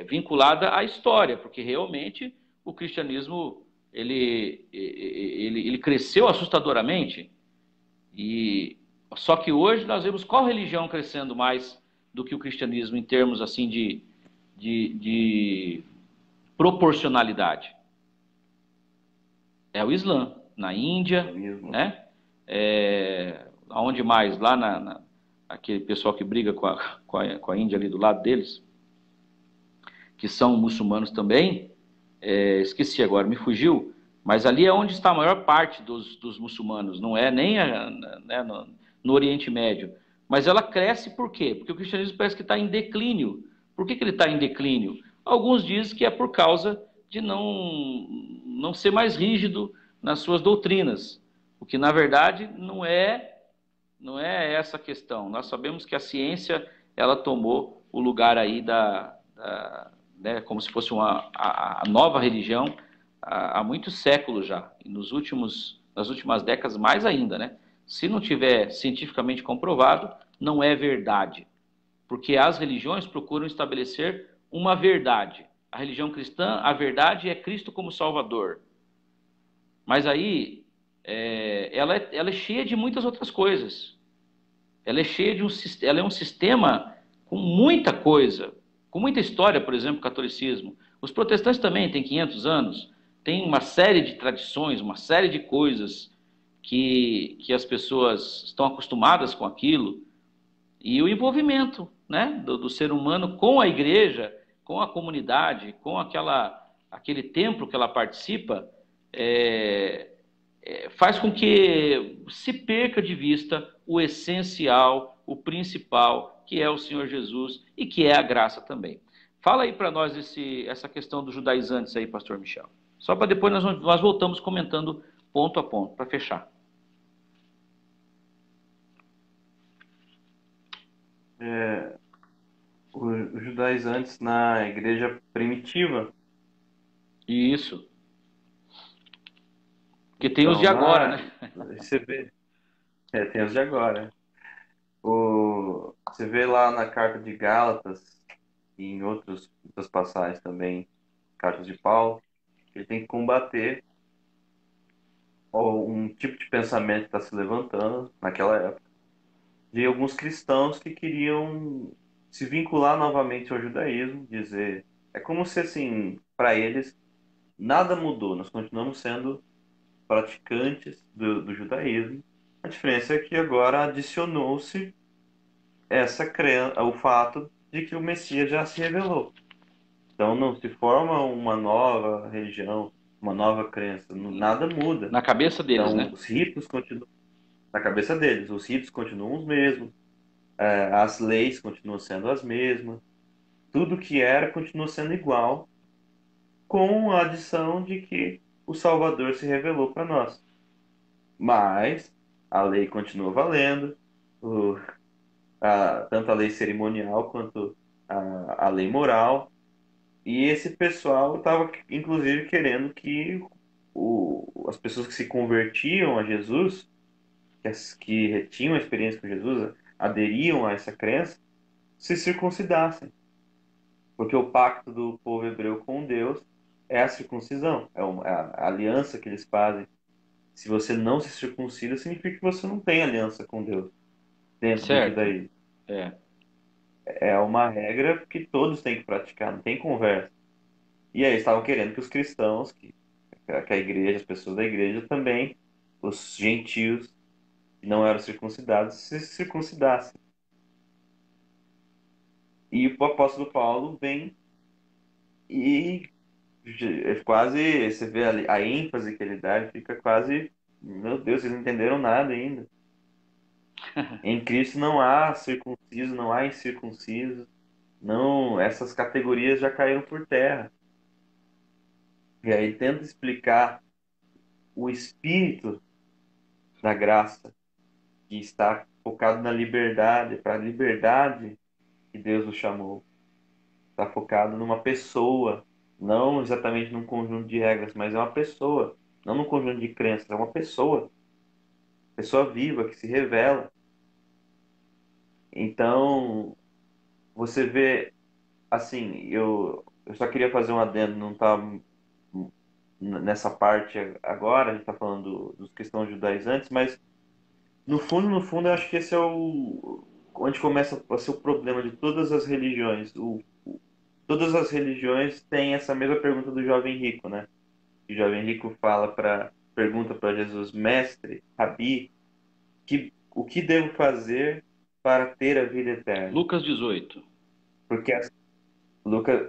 Speaker 1: vinculada à história, porque realmente o cristianismo ele cresceu assustadoramente, só que hoje nós vemos qual religião crescendo mais do que o cristianismo em termos assim de proporcionalidade. É o Islã, na Índia, né? Aonde mais? Lá aquele pessoal que briga com a Índia ali do lado deles, que são muçulmanos também, esqueci agora, me fugiu, mas ali é onde está a maior parte dos muçulmanos, não é nem no Oriente Médio. Mas ela cresce por quê? Porque o cristianismo parece que está em declínio. Por que ele está em declínio? Alguns dizem que é por causa de não ser mais rígido nas suas doutrinas, o que na verdade não é essa a questão. Nós sabemos que a ciência ela tomou o lugar aí né, como se fosse a nova religião há muitos séculos já, e nas últimas décadas mais ainda, né? Se não tiver cientificamente comprovado, não é verdade, porque as religiões procuram estabelecer uma verdade. A religião cristã, a verdade é Cristo como Salvador. Mas aí, ela é cheia de muitas outras coisas. Ela é um sistema com muita coisa, com muita história, por exemplo, o catolicismo. Os protestantes também têm 500 anos, tem uma série de tradições, uma série de coisas que as pessoas estão acostumadas com aquilo. E o envolvimento, né, do ser humano com a igreja, com a comunidade, com aquele templo que ela participa, faz com que se perca de vista o essencial, o principal, que é o Senhor Jesus e que é a graça também. Fala aí para nós essa questão dos judaizantes aí, pastor Michel. Só para depois nós voltamos comentando ponto a ponto, para fechar.
Speaker 2: os judaizantes na igreja primitiva.
Speaker 1: Isso. Porque tem os
Speaker 2: Então,
Speaker 1: de agora, né?
Speaker 2: você vê, tem os de agora. Você vê lá na carta de Gálatas e em outras passagens também, cartas de Paulo, ele tem que combater um tipo de pensamento que está se levantando naquela época, de alguns cristãos que queriam se vincular novamente ao judaísmo, dizer, é como se assim, para eles, nada mudou, nós continuamos sendo praticantes do judaísmo. A diferença é que agora adicionou-se essa crença, o fato de que o Messias já se revelou. Então não se forma uma nova religião, uma nova crença, nada muda.
Speaker 1: Na cabeça deles,
Speaker 2: Então
Speaker 1: né?
Speaker 2: os ritos continuam na cabeça deles, os ritos continuam os mesmos, as leis continuam sendo as mesmas, tudo que era continua sendo igual, com a adição de que o Salvador se revelou para nós. Mas a lei continua valendo, o, tanto a lei cerimonial quanto a lei moral. E esse pessoal estava, inclusive, querendo que as pessoas que se convertiam a Jesus, que tinham a experiência com Jesus, aderiam a essa crença, se circuncidassem. Porque o pacto do povo hebreu com Deus é a circuncisão, é a aliança que eles fazem. Se você não se circuncida, significa que você não tem aliança com Deus dentro do
Speaker 1: Certo.
Speaker 2: judaísmo.
Speaker 1: É.
Speaker 2: É uma regra que todos têm que praticar, não tem conversa. E aí estavam querendo que os cristãos, que a igreja, as pessoas da igreja também, os gentios que não eram circuncidados, se circuncidassem. E o apóstolo Paulo vem e quase, você vê ali, a ênfase que ele dá, ele fica quase, meu Deus, vocês não entenderam nada ainda. Em Cristo não há circunciso, não há incircunciso, não, essas categorias já caíram por terra. E aí ele tenta explicar o espírito da graça que está focado na liberdade, para a liberdade que Deus nos chamou. Está focado numa pessoa, não exatamente num conjunto de regras, mas é uma pessoa, não num conjunto de crenças, é uma pessoa viva que se revela. Então, você vê, assim, eu só queria fazer um adendo, não está nessa parte agora, a gente está falando dos cristãos judaizantes, mas no fundo, eu acho que esse é onde começa a ser o problema de todas as religiões. Todas as religiões têm essa mesma pergunta do jovem rico, né? O jovem rico pergunta para Jesus, mestre, Rabi, o que devo fazer para ter a vida eterna?
Speaker 1: Lucas 18.
Speaker 2: Porque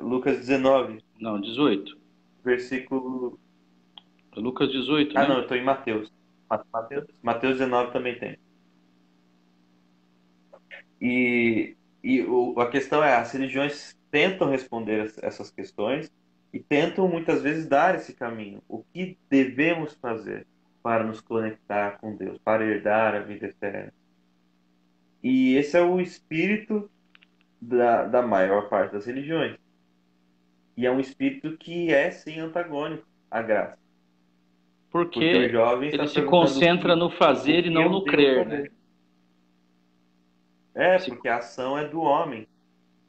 Speaker 2: Lucas 19,
Speaker 1: Não, 18.
Speaker 2: versículo.
Speaker 1: É Lucas 18,
Speaker 2: Ah,
Speaker 1: né?
Speaker 2: não, eu estou em Mateus. Mateus 19 também tem. A questão é, as religiões tentam responder essas questões e tentam muitas vezes dar esse caminho. O que devemos fazer para nos conectar com Deus, para herdar a vida eterna? E esse é o espírito da maior parte das religiões. E é um espírito que é, sim, antagônico à graça. Porque o
Speaker 1: Porque
Speaker 2: jovem está
Speaker 1: ele se
Speaker 2: perguntando
Speaker 1: concentra no
Speaker 2: o
Speaker 1: fazer e
Speaker 2: que
Speaker 1: não
Speaker 2: eu
Speaker 1: no
Speaker 2: devo
Speaker 1: crer, né?
Speaker 2: fazer. É,
Speaker 1: Se-
Speaker 2: porque a ação é do homem.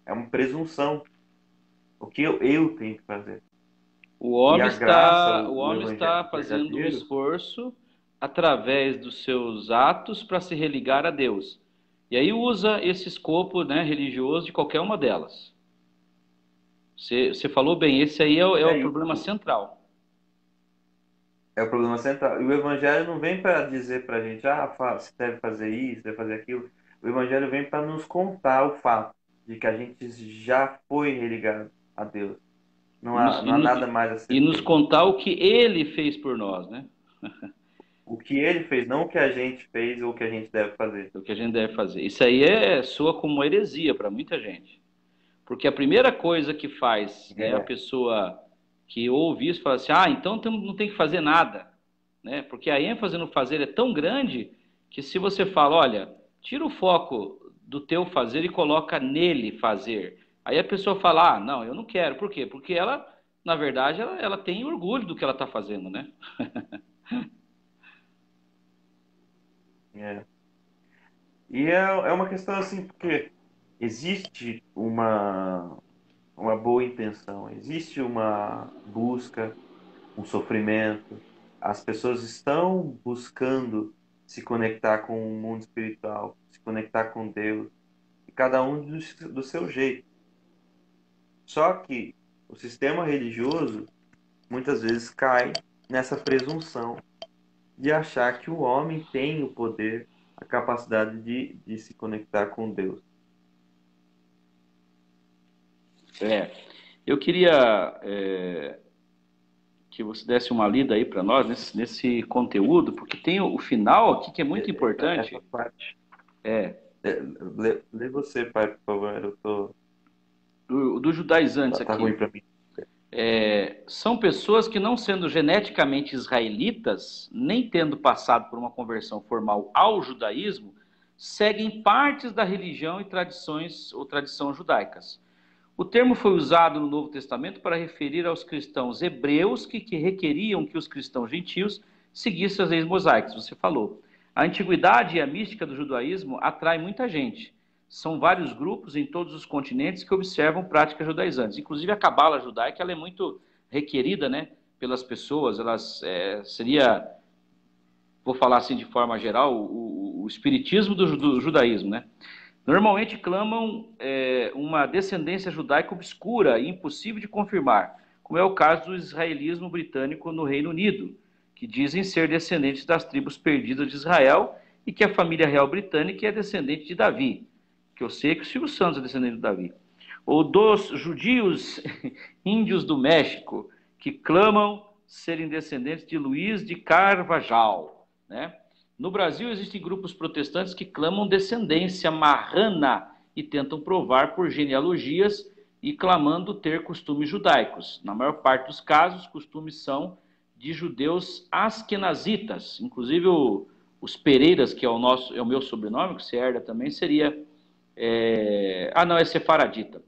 Speaker 2: É uma presunção. O que eu tenho que fazer.
Speaker 1: O
Speaker 2: E
Speaker 1: homem
Speaker 2: a graça,
Speaker 1: está, o
Speaker 2: o
Speaker 1: homem está
Speaker 2: evangelho
Speaker 1: fazendo um
Speaker 2: verdadeiro,
Speaker 1: esforço através dos seus atos para se religar a Deus. E aí usa esse escopo, né, religioso de qualquer uma delas. Você falou bem, esse aí é o
Speaker 2: e
Speaker 1: problema central.
Speaker 2: é o problema central. E o evangelho não vem para dizer para a gente, você deve fazer isso, deve fazer aquilo. O evangelho vem para nos contar o fato de que a gente já foi religado a Deus. Não
Speaker 1: E nos,
Speaker 2: há,
Speaker 1: e
Speaker 2: não há
Speaker 1: no-
Speaker 2: nada mais a
Speaker 1: e
Speaker 2: ser
Speaker 1: nos
Speaker 2: feito.
Speaker 1: contar o que ele fez por nós, né?
Speaker 2: O que ele fez, não o que a gente fez ou o que a gente deve fazer.
Speaker 1: O que a gente deve fazer. Isso aí soa como heresia para muita gente. Porque a primeira coisa que faz, né, a
Speaker 2: É,
Speaker 1: pessoa que ouve isso fala assim: ah, então não tem que fazer nada. Né? Porque a ênfase no fazer é tão grande que se você fala, olha, tira o foco do teu fazer e coloca nele fazer. Aí a pessoa fala, ah, não, eu não quero. Por quê? Porque ela, na verdade, ela tem orgulho do que ela está fazendo, né?
Speaker 2: É. E é uma questão assim, porque existe uma boa intenção, existe uma busca, um sofrimento, as pessoas estão buscando se conectar com o mundo espiritual, se conectar com Deus, e cada um do seu jeito. Só que o sistema religioso muitas vezes cai nessa presunção de achar que o homem tem o poder, a capacidade de se conectar com Deus.
Speaker 1: É. Eu queria que você desse uma lida aí para nós nesse conteúdo, porque tem o final aqui que é muito
Speaker 2: Essa
Speaker 1: importante.
Speaker 2: parte.
Speaker 1: É,
Speaker 2: Lê você, pai, por favor.
Speaker 1: dos judaizantes
Speaker 2: Tá ruim
Speaker 1: aqui.
Speaker 2: para mim.
Speaker 1: São pessoas que, não sendo geneticamente israelitas, nem tendo passado por uma conversão formal ao judaísmo, seguem partes da religião e tradições ou tradição judaicas. O termo foi usado no Novo Testamento para referir aos cristãos hebreus que requeriam que os cristãos gentios seguissem as leis mosaicas, você falou. A antiguidade e a mística do judaísmo atrai muita gente. São vários grupos em todos os continentes que observam práticas judaizantes. Inclusive a cabala judaica ela é muito requerida, né, pelas pessoas. Seria, vou falar assim de forma geral, o espiritismo do judaísmo, né? Normalmente clamam uma descendência judaica obscura e impossível de confirmar, como é o caso do israelismo britânico no Reino Unido, que dizem ser descendentes das tribos perdidas de Israel e que a família real britânica é descendente de Davi, que eu sei que o Silvio Santos é descendente de Davi. Ou dos judios índios do México, que clamam serem descendentes de Luiz de Carvajal, né? No Brasil, existem grupos protestantes que clamam descendência marrana e tentam provar por genealogias e clamando ter costumes judaicos. Na maior parte dos casos, os costumes são de judeus askenazitas. Inclusive, os Pereiras, que é o meu sobrenome, que você herda também, seria... não, é sefaradita.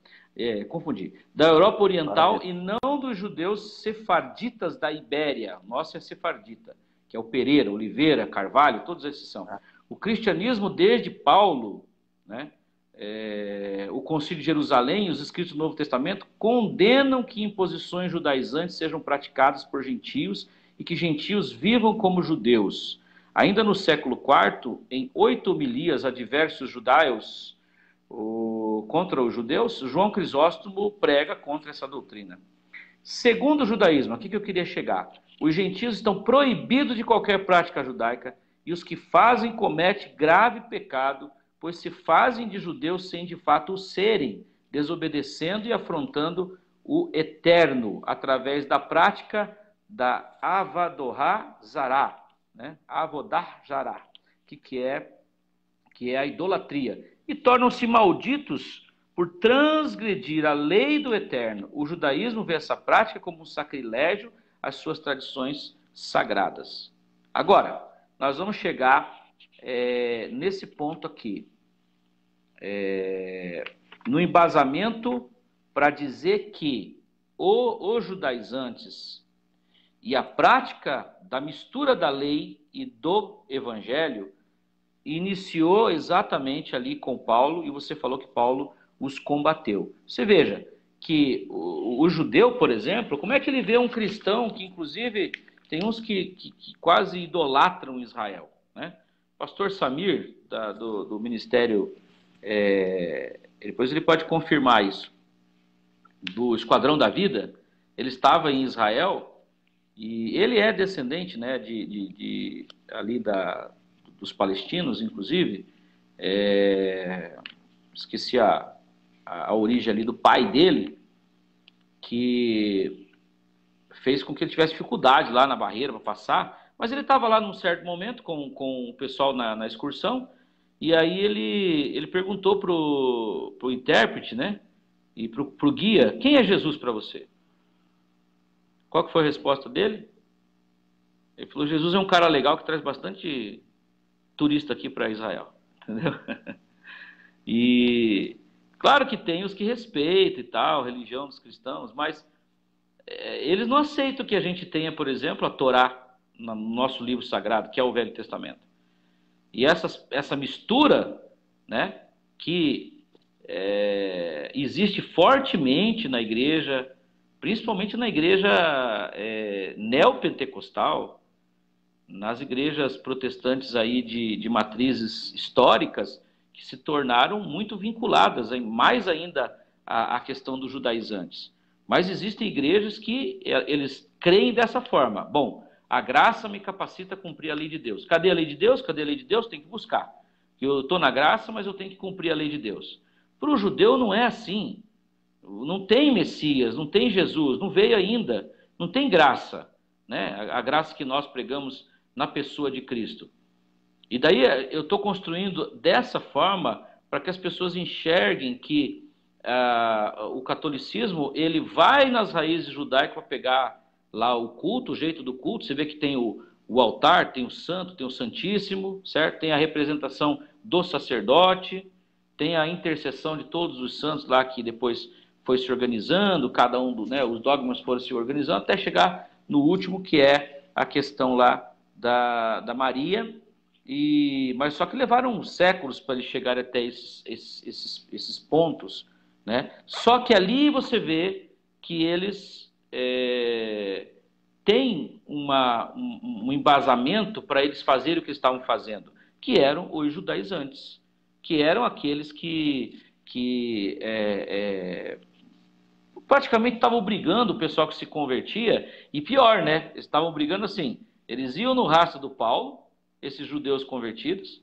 Speaker 1: Confundi. Da Europa Oriental
Speaker 2: Maravilha.
Speaker 1: e não dos judeus sefarditas da Ibéria. Nossa é sefardita, que é o Pereira, Oliveira, Carvalho, todos esses são. O cristianismo, desde Paulo, né, o Concílio de Jerusalém, os escritos do Novo Testamento, condenam que imposições judaizantes sejam praticadas por gentios e que gentios vivam como judeus. Ainda no século IV, em 8 homilias a diversos judaicos contra os judeus, João Crisóstomo prega contra essa doutrina. Segundo o judaísmo, aqui que eu queria chegar, os gentios estão proibidos de qualquer prática judaica e os que fazem cometem grave pecado, pois se fazem de judeus sem de fato o serem, desobedecendo e afrontando o eterno através da prática da Avodah Zará, né? Avodah Zará, que é a idolatria, e tornam-se malditos por transgredir a lei do eterno. O judaísmo vê essa prática como um sacrilégio às suas tradições sagradas. Agora, nós vamos chegar nesse ponto aqui, no embasamento para dizer que os judaizantes e a prática da mistura da lei e do evangelho iniciou exatamente ali com Paulo, e você falou que Paulo os combateu. Você veja que o judeu, por exemplo, como é que ele vê um cristão que, inclusive, tem uns que quase idolatram Israel, né? O pastor Samir, do ministério, depois ele pode confirmar isso, do Esquadrão da Vida, ele estava em Israel, e ele é descendente, né, ali dos palestinos, inclusive. Esqueci a origem ali do pai dele, que fez com que ele tivesse dificuldade lá na barreira para passar, mas ele estava lá num certo momento com o pessoal na excursão, e aí ele perguntou pro intérprete, né, e pro guia, quem é Jesus para você? Qual que foi a resposta dele? Ele falou, Jesus é um cara legal que traz bastante turista aqui para Israel, entendeu? E Claro que tem os que respeitam e tal, religião dos cristãos, mas eles não aceitam que a gente tenha, por exemplo, a Torá no nosso livro sagrado, que é o Velho Testamento. E essa mistura, né, que existe fortemente na igreja, principalmente na igreja neopentecostal, nas igrejas protestantes aí de matrizes históricas, que se tornaram muito vinculadas, mais ainda à questão dos judaizantes. Mas existem igrejas que eles creem dessa forma. Bom, a graça me capacita a cumprir a lei de Deus. Cadê a lei de Deus? Cadê a lei de Deus? Tem que buscar. Eu estou na graça, mas eu tenho que cumprir a lei de Deus. Para o judeu não é assim. Não tem Messias, não tem Jesus, não veio ainda, não tem graça, né? A graça que nós pregamos na pessoa de Cristo. E daí eu estou construindo dessa forma para que as pessoas enxerguem que o catolicismo ele vai nas raízes judaicas para pegar lá o culto, o jeito do culto. Você vê que tem o altar, tem o santo, tem o santíssimo, certo? Tem a representação do sacerdote, tem a intercessão de todos os santos lá que depois foi se organizando, cada um os dogmas foram se organizando até chegar no último, que é a questão lá da Maria, mas só que levaram séculos para eles chegarem até esses pontos, né? Só que ali você vê que eles têm um embasamento para eles fazerem o que eles estavam fazendo, que eram os judaizantes, que eram aqueles que praticamente estavam obrigando o pessoal que se convertia, e pior, né? Eles estavam obrigando assim, eles iam no rastro do Paulo, esses judeus convertidos,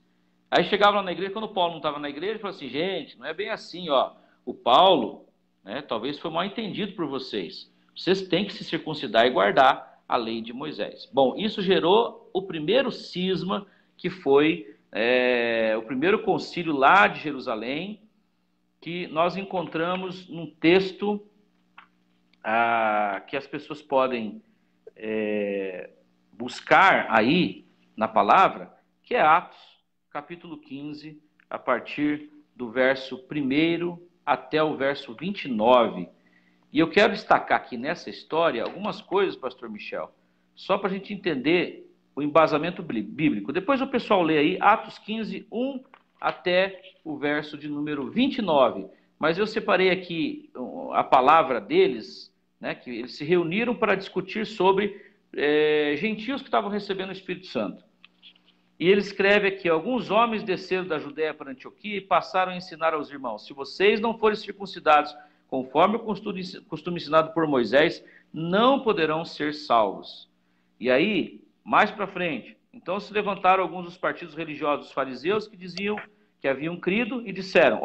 Speaker 1: aí chegavam lá na igreja, quando o Paulo não estava na igreja, falavam assim, gente, não é bem assim, ó, o Paulo, né, talvez foi mal entendido por vocês têm que se circuncidar e guardar a lei de Moisés. Bom, isso gerou o primeiro cisma, que foi o primeiro concílio lá de Jerusalém, que nós encontramos num texto que as pessoas podem buscar aí na palavra, que é Atos, capítulo 15, a partir do verso 1 até o verso 29. E eu quero destacar aqui nessa história algumas coisas, pastor Michel, só para a gente entender o embasamento bíblico. Depois o pessoal lê aí Atos 15, 1 até o verso de número 29. Mas eu separei aqui a palavra deles, né, que eles se reuniram para discutir sobre gentios que estavam recebendo o Espírito Santo. E ele escreve aqui, alguns homens desceram da Judéia para Antioquia e passaram a ensinar aos irmãos, se vocês não forem circuncidados conforme o costume ensinado por Moisés, não poderão ser salvos. E aí, mais para frente, então se levantaram alguns dos partidos religiosos, os fariseus, que diziam que haviam crido e disseram,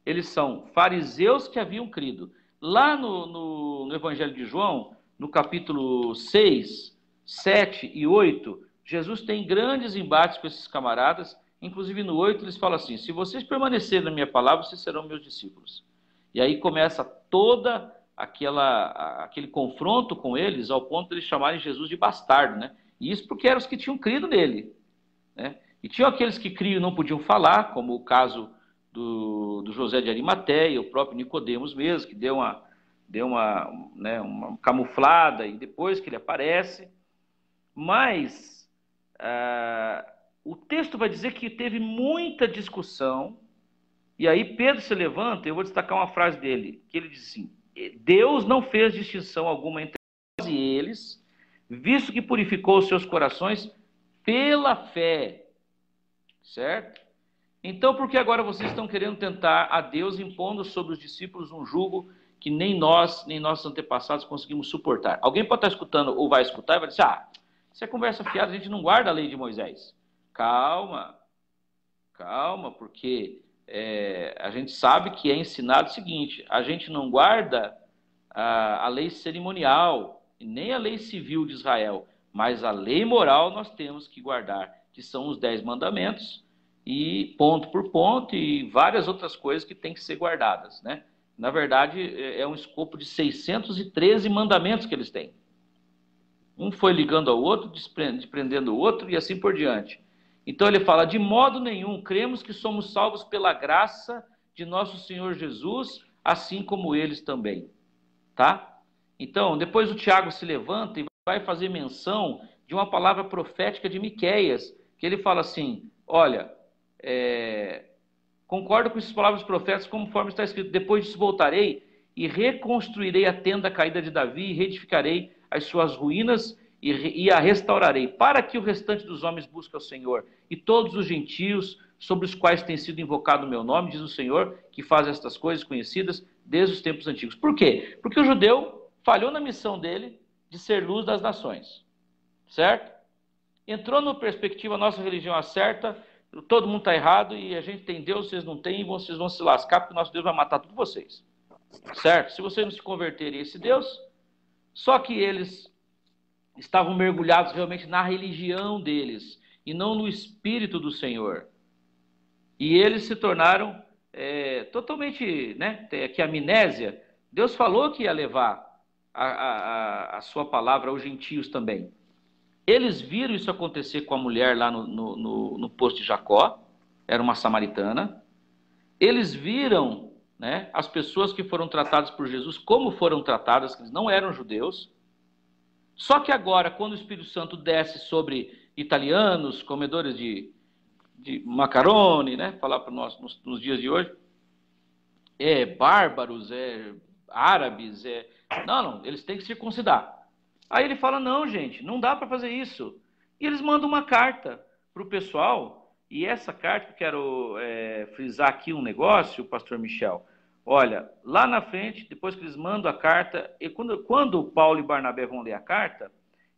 Speaker 1: eles são fariseus que haviam crido. Lá no Evangelho de João, no capítulo 6, 7 e 8, Jesus tem grandes embates com esses camaradas, inclusive no 8 eles falam assim, se vocês permanecerem na minha palavra, vocês serão meus discípulos. E aí começa toda aquele confronto com eles, ao ponto de eles chamarem Jesus de bastardo, né? E isso porque eram os que tinham crido nele, né? E tinham aqueles que criam e não podiam falar, como o caso do José de Arimateia, o próprio Nicodemos mesmo, que deu uma camuflada, e depois que ele aparece. Mas o texto vai dizer que teve muita discussão. E aí Pedro se levanta, eu vou destacar uma frase dele, que ele diz assim, Deus não fez distinção alguma entre nós e eles, visto que purificou os seus corações pela fé, certo? Então, por que agora vocês estão querendo tentar a Deus impondo sobre os discípulos um jugo que nem nós, nem nossos antepassados conseguimos suportar? Alguém pode estar escutando ou vai escutar e vai dizer, isso é conversa fiada, a gente não guarda a lei de Moisés. Calma, porque a gente sabe que é ensinado o seguinte, a gente não guarda a lei cerimonial, e nem a lei civil de Israel, mas a lei moral nós temos que guardar, que são os 10 mandamentos, e ponto por ponto, e várias outras coisas que têm que ser guardadas, né? Na verdade, é um escopo de 613 mandamentos que eles têm. Um foi ligando ao outro, desprendendo o outro, e assim por diante. Então ele fala, de modo nenhum, cremos que somos salvos pela graça de nosso Senhor Jesus, assim como eles também. Tá? Então, depois o Tiago se levanta e vai fazer menção de uma palavra profética de Miqueias, que ele fala assim, olha, concordo com essas palavras proféticas conforme está escrito, depois disso voltarei e reconstruirei a tenda caída de Davi e reedificarei as suas ruínas e a restaurarei, para que o restante dos homens busque o Senhor e todos os gentios sobre os quais tem sido invocado o meu nome, diz o Senhor, que faz estas coisas conhecidas desde os tempos antigos. Por quê? Porque o judeu falhou na missão dele de ser luz das nações, certo? Entrou na perspectiva, nossa religião acerta, todo mundo está errado e a gente tem Deus, vocês não têm, e vocês vão se lascar porque nosso Deus vai matar todos vocês, certo? Se vocês não se converterem a esse Deus, só que eles estavam mergulhados realmente na religião deles e não no Espírito do Senhor. E eles se tornaram totalmente, né, que amnésia. Deus falou que ia levar a sua palavra aos gentios também. Eles viram isso acontecer com a mulher lá no poço de Jacó, era uma samaritana. Eles viram, né, as pessoas que foram tratadas por Jesus como foram tratadas, que eles não eram judeus. Só que agora, quando o Espírito Santo desce sobre italianos, comedores de macarone, né? Falar para nós nos dias de hoje, bárbaros, árabes, não, eles têm que circuncidar. Aí ele fala, não, gente, não dá para fazer isso. E eles mandam uma carta para o pessoal, e essa carta, eu quero frisar aqui um negócio, pastor Michel. Olha, lá na frente, depois que eles mandam a carta, e quando Paulo e Barnabé vão ler a carta,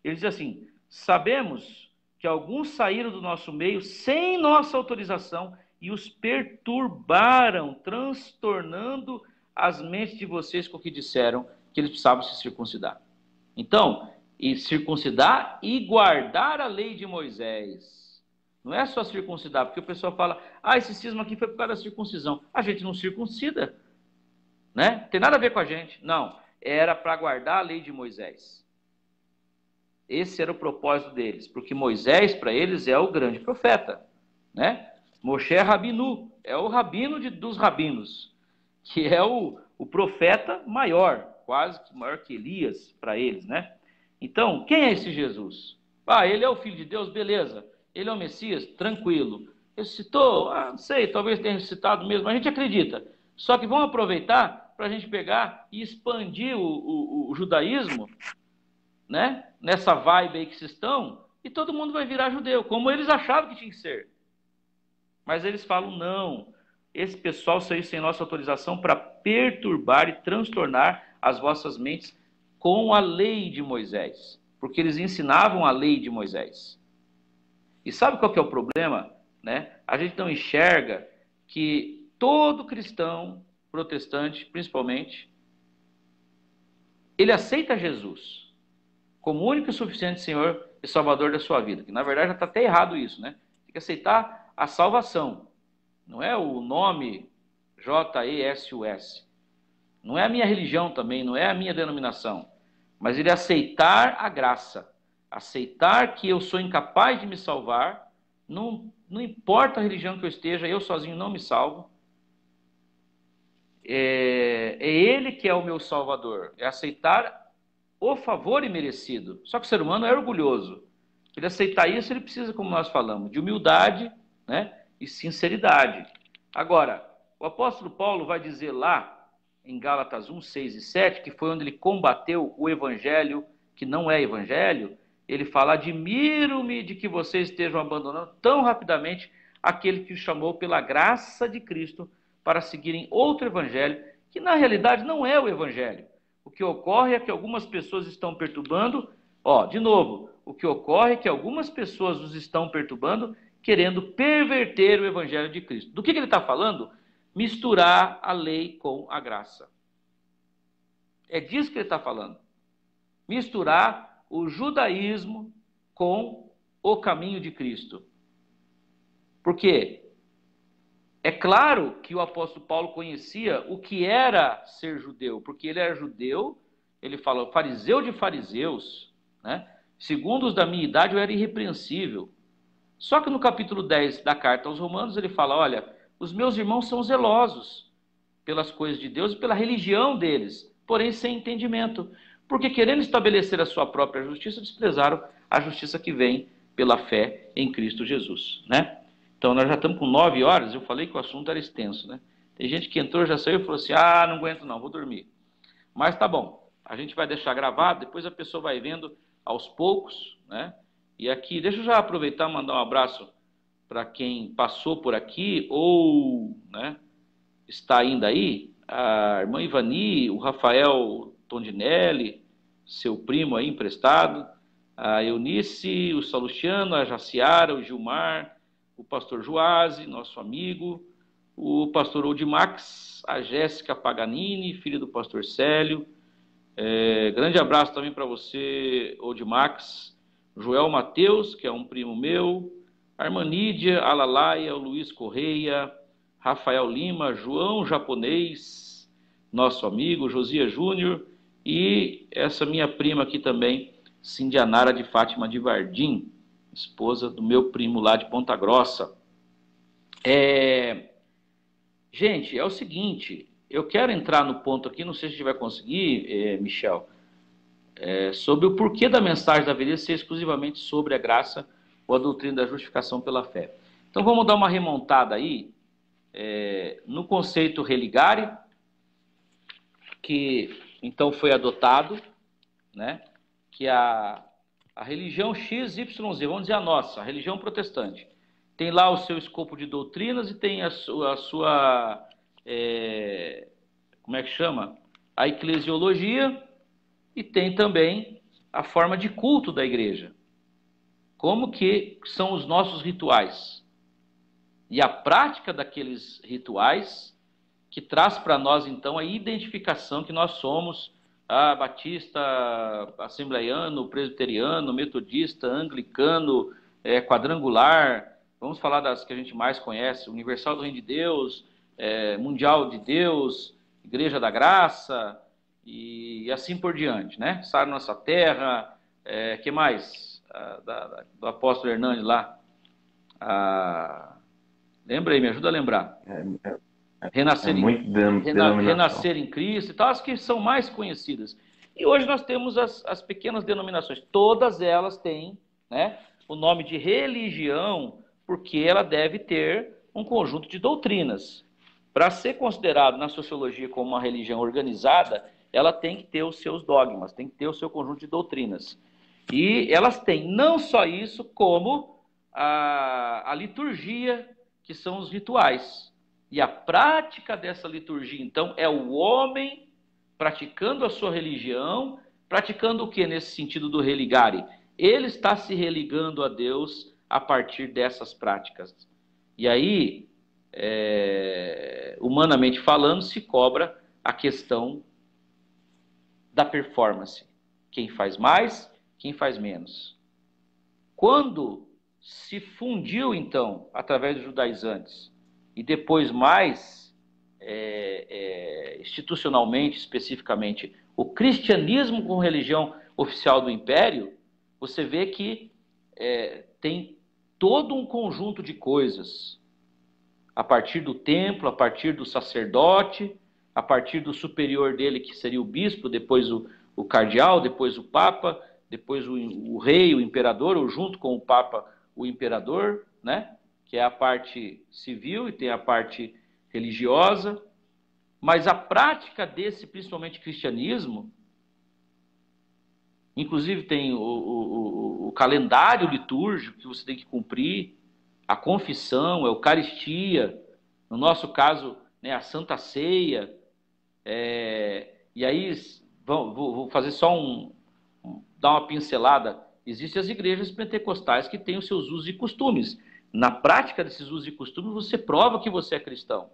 Speaker 1: eles dizem assim, sabemos que alguns saíram do nosso meio sem nossa autorização e os perturbaram, transtornando as mentes de vocês com o que disseram que eles precisavam se circuncidar. Então, e circuncidar e guardar a lei de Moisés. Não é só circuncidar, porque o pessoal fala, esse cisma aqui foi por causa da circuncisão. A gente não circuncida, né? Tem nada a ver com a gente. Não, era para guardar a lei de Moisés. Esse era o propósito deles, porque Moisés, para eles, é o grande profeta, né? Moshe é Rabinu, é o rabino dos rabinos, que é o profeta maior, quase maior que Elias para eles, né? Então, quem é esse Jesus? Ele é o Filho de Deus, beleza. Ele é o Messias, tranquilo. Ressuscitou? Não sei, talvez tenha ressuscitado mesmo, a gente acredita. Só que vamos aproveitar para a gente pegar e expandir o judaísmo, né? Nessa vibe aí que vocês estão, e todo mundo vai virar judeu, como eles achavam que tinha que ser. Mas eles falam, não, esse pessoal saiu sem nossa autorização para perturbar e transtornar as vossas mentes com a lei de Moisés, porque eles ensinavam a lei de Moisés. E sabe qual que é o problema? Né? A gente não enxerga que todo cristão, protestante principalmente, ele aceita Jesus como único e suficiente Senhor e Salvador da sua vida. Que na verdade já está até errado isso, né? Tem que aceitar a salvação. Não é o nome J-E-S-U-S. Não é a minha religião também, não é a minha denominação. Mas ele aceitar a graça. Aceitar que eu sou incapaz de me salvar. Não importa a religião que eu esteja, eu sozinho não me salvo. É ele que é o meu Salvador. É aceitar o favor imerecido. Só que o ser humano é orgulhoso. Ele aceitar isso, ele precisa, como nós falamos, de humildade, né, e sinceridade. Agora, o apóstolo Paulo vai dizer lá, em Gálatas 1, 6 e 7, que foi onde ele combateu o evangelho, que não é evangelho, ele fala, admiro-me de que vocês estejam abandonando tão rapidamente aquele que os chamou pela graça de Cristo para seguirem outro evangelho, que na realidade não é o evangelho. O que ocorre é que algumas pessoas estão perturbando, de novo, o que ocorre é que algumas pessoas os estão perturbando, querendo perverter o evangelho de Cristo. Do que ele está falando? Misturar a lei com a graça. É disso que ele está falando. Misturar o judaísmo com o caminho de Cristo. Por quê? É claro que o apóstolo Paulo conhecia o que era ser judeu, porque ele era judeu, ele fala, fariseu de fariseus, né? Segundo os da minha idade, eu era irrepreensível. Só que no capítulo 10 da carta aos Romanos, ele fala, olha, os meus irmãos são zelosos, pelas coisas de Deus e pela religião deles, porém sem entendimento. Porque querendo estabelecer a sua própria justiça, desprezaram a justiça que vem pela fé em Cristo Jesus, né? Então nós já estamos com 9 horas, eu falei que o assunto era extenso, né? Tem gente que entrou, já saiu e falou assim, não aguento não, vou dormir. Mas tá bom, a gente vai deixar gravado, depois a pessoa vai vendo aos poucos, né? E aqui, deixa eu já aproveitar e mandar um abraço para quem passou por aqui ou, né, está ainda aí, a irmã Ivani, o Rafael Tondinelli, seu primo aí emprestado, a Eunice, o Salustiano, a Jaciara, o Gilmar, o pastor Joase, nosso amigo, o pastor Odimax, a Jéssica Paganini, filha do pastor Célio. Grande abraço também para você, Odimax, Joel Mateus, que é um primo meu, a irmã Nídia, a Lalaia, o Luiz Correia, Rafael Lima, João Japonês, nosso amigo, Josias Júnior, e essa minha prima aqui também, Cindianara de Fátima de Vardim, esposa do meu primo lá de Ponta Grossa. Gente, é o seguinte, eu quero entrar no ponto aqui, não sei se a gente vai conseguir, Michel, sobre o porquê da mensagem da velhice ser exclusivamente sobre a graça ou a doutrina da justificação pela fé. Então vamos dar uma remontada aí, no conceito religare, que então foi adotado, né, que a religião XYZ, vamos dizer a nossa, a religião protestante, tem lá o seu escopo de doutrinas e tem a sua como é que chama? A eclesiologia, e tem também a forma de culto da igreja. Como que são os nossos rituais? E a prática daqueles rituais que traz para nós, então, a identificação que nós somos batista, assembleiano, presbiteriano, metodista, anglicano, quadrangular. Vamos falar das que a gente mais conhece, Universal do Reino de Deus, Mundial de Deus, Igreja da Graça, e assim por diante, né? Sara Nossa Terra, que mais? Do apóstolo Hernandes lá. Lembra aí, me ajuda a lembrar. Renascer em Cristo e tal, as que são mais conhecidas. E hoje nós temos as pequenas denominações. Todas elas têm, né, o nome de religião, porque ela deve ter um conjunto de doutrinas. Para ser considerado na sociologia como uma religião organizada, ela tem que ter os seus dogmas, tem que ter o seu conjunto de doutrinas. E elas têm não só isso, como a liturgia, que são os rituais. E a prática dessa liturgia, então, é o homem praticando a sua religião, praticando o que nesse sentido do religare? Ele está se religando a Deus a partir dessas práticas. E aí, humanamente falando, se cobra a questão da performance. Quem faz mais, quem faz menos. Quando se fundiu, então, através dos judaizantes, e depois mais institucionalmente, especificamente, o cristianismo como religião oficial do império, você vê que tem todo um conjunto de coisas, a partir do templo, a partir do sacerdote, a partir do superior dele, que seria o bispo, depois o cardeal, depois o papa, depois o rei, o imperador, ou junto com o papa, o imperador, né? Que é a parte civil e tem a parte religiosa. Mas a prática desse, principalmente cristianismo, inclusive tem o calendário litúrgico que você tem que cumprir, a confissão, a Eucaristia, no nosso caso, né, a Santa Ceia. E aí, vou fazer só dar uma pincelada. Existem as igrejas pentecostais que têm os seus usos e costumes. Na prática desses usos e costumes, você prova que você é cristão.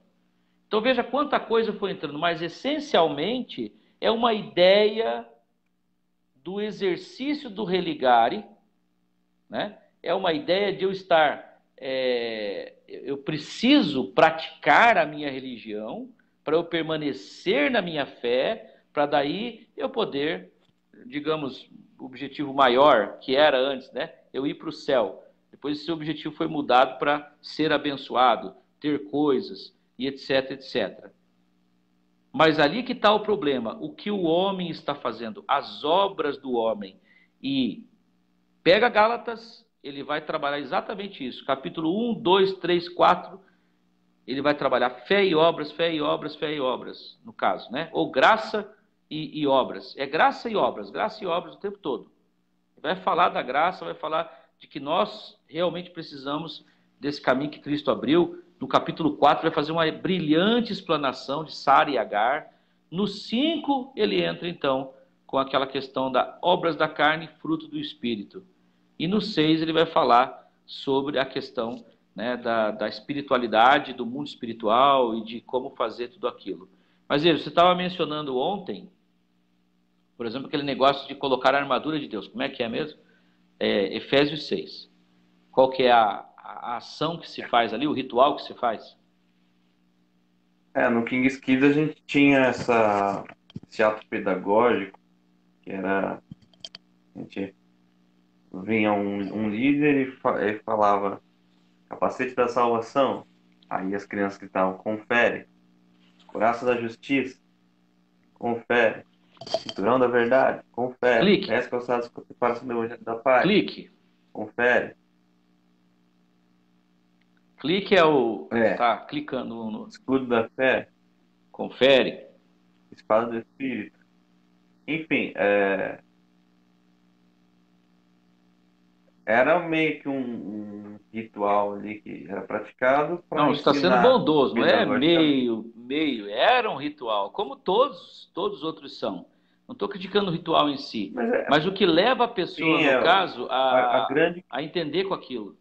Speaker 1: Então veja quanta coisa foi entrando, mas essencialmente é uma ideia do exercício do religare, né? É uma ideia de eu estar, eu preciso praticar a minha religião para eu permanecer na minha fé, para daí eu poder, digamos, o objetivo maior que era antes, né? Eu ir para o céu. Depois esse objetivo foi mudado para ser abençoado, ter coisas, e etc, etc. Mas ali que está o problema. O que o homem está fazendo, as obras do homem. E pega Gálatas, ele vai trabalhar exatamente isso. Capítulo 1, 2, 3, 4, ele vai trabalhar fé e obras, fé e obras, fé e obras, no caso, né? Ou graça e obras. É graça e obras o tempo todo. Vai falar da graça, vai falar de que nós realmente precisamos desse caminho que Cristo abriu. No capítulo 4 vai fazer uma brilhante explanação de Sara e Agar. No 5 ele entra então com aquela questão da obras da carne, fruto do Espírito. E no 6 ele vai falar sobre a questão, né, da espiritualidade, do mundo espiritual e de como fazer tudo aquilo. Mas você estava mencionando ontem, por exemplo, aquele negócio de colocar a armadura de Deus. Como é que é mesmo? Efésios 6. Qual que é a ação que se faz ali, o ritual que se faz?
Speaker 2: No King's Kids a gente tinha esse ato pedagógico, que era, a gente vinha um líder e falava capacete da salvação, aí as crianças gritavam, confere, braço da justiça, confere, cinturão da verdade, confere,
Speaker 1: Clique,
Speaker 2: pés calçados com a preparação do evangelho da paz,
Speaker 1: clique.
Speaker 2: confere,
Speaker 1: Clique é o...
Speaker 2: é,
Speaker 1: Tá clicando no...
Speaker 2: escudo da fé,
Speaker 1: Confere.
Speaker 2: espada do espírito, enfim, era meio que um ritual ali que era praticado
Speaker 1: Não,
Speaker 2: para
Speaker 1: está sendo
Speaker 2: ensinar
Speaker 1: bondoso, não é
Speaker 2: pedagogicamente.
Speaker 1: meio. Era um ritual, como todos os outros são. Não estou criticando o ritual em si,
Speaker 2: Mas
Speaker 1: mas o que leva a pessoa,
Speaker 2: sim,
Speaker 1: no caso,
Speaker 2: a grande
Speaker 1: a entender com aquilo.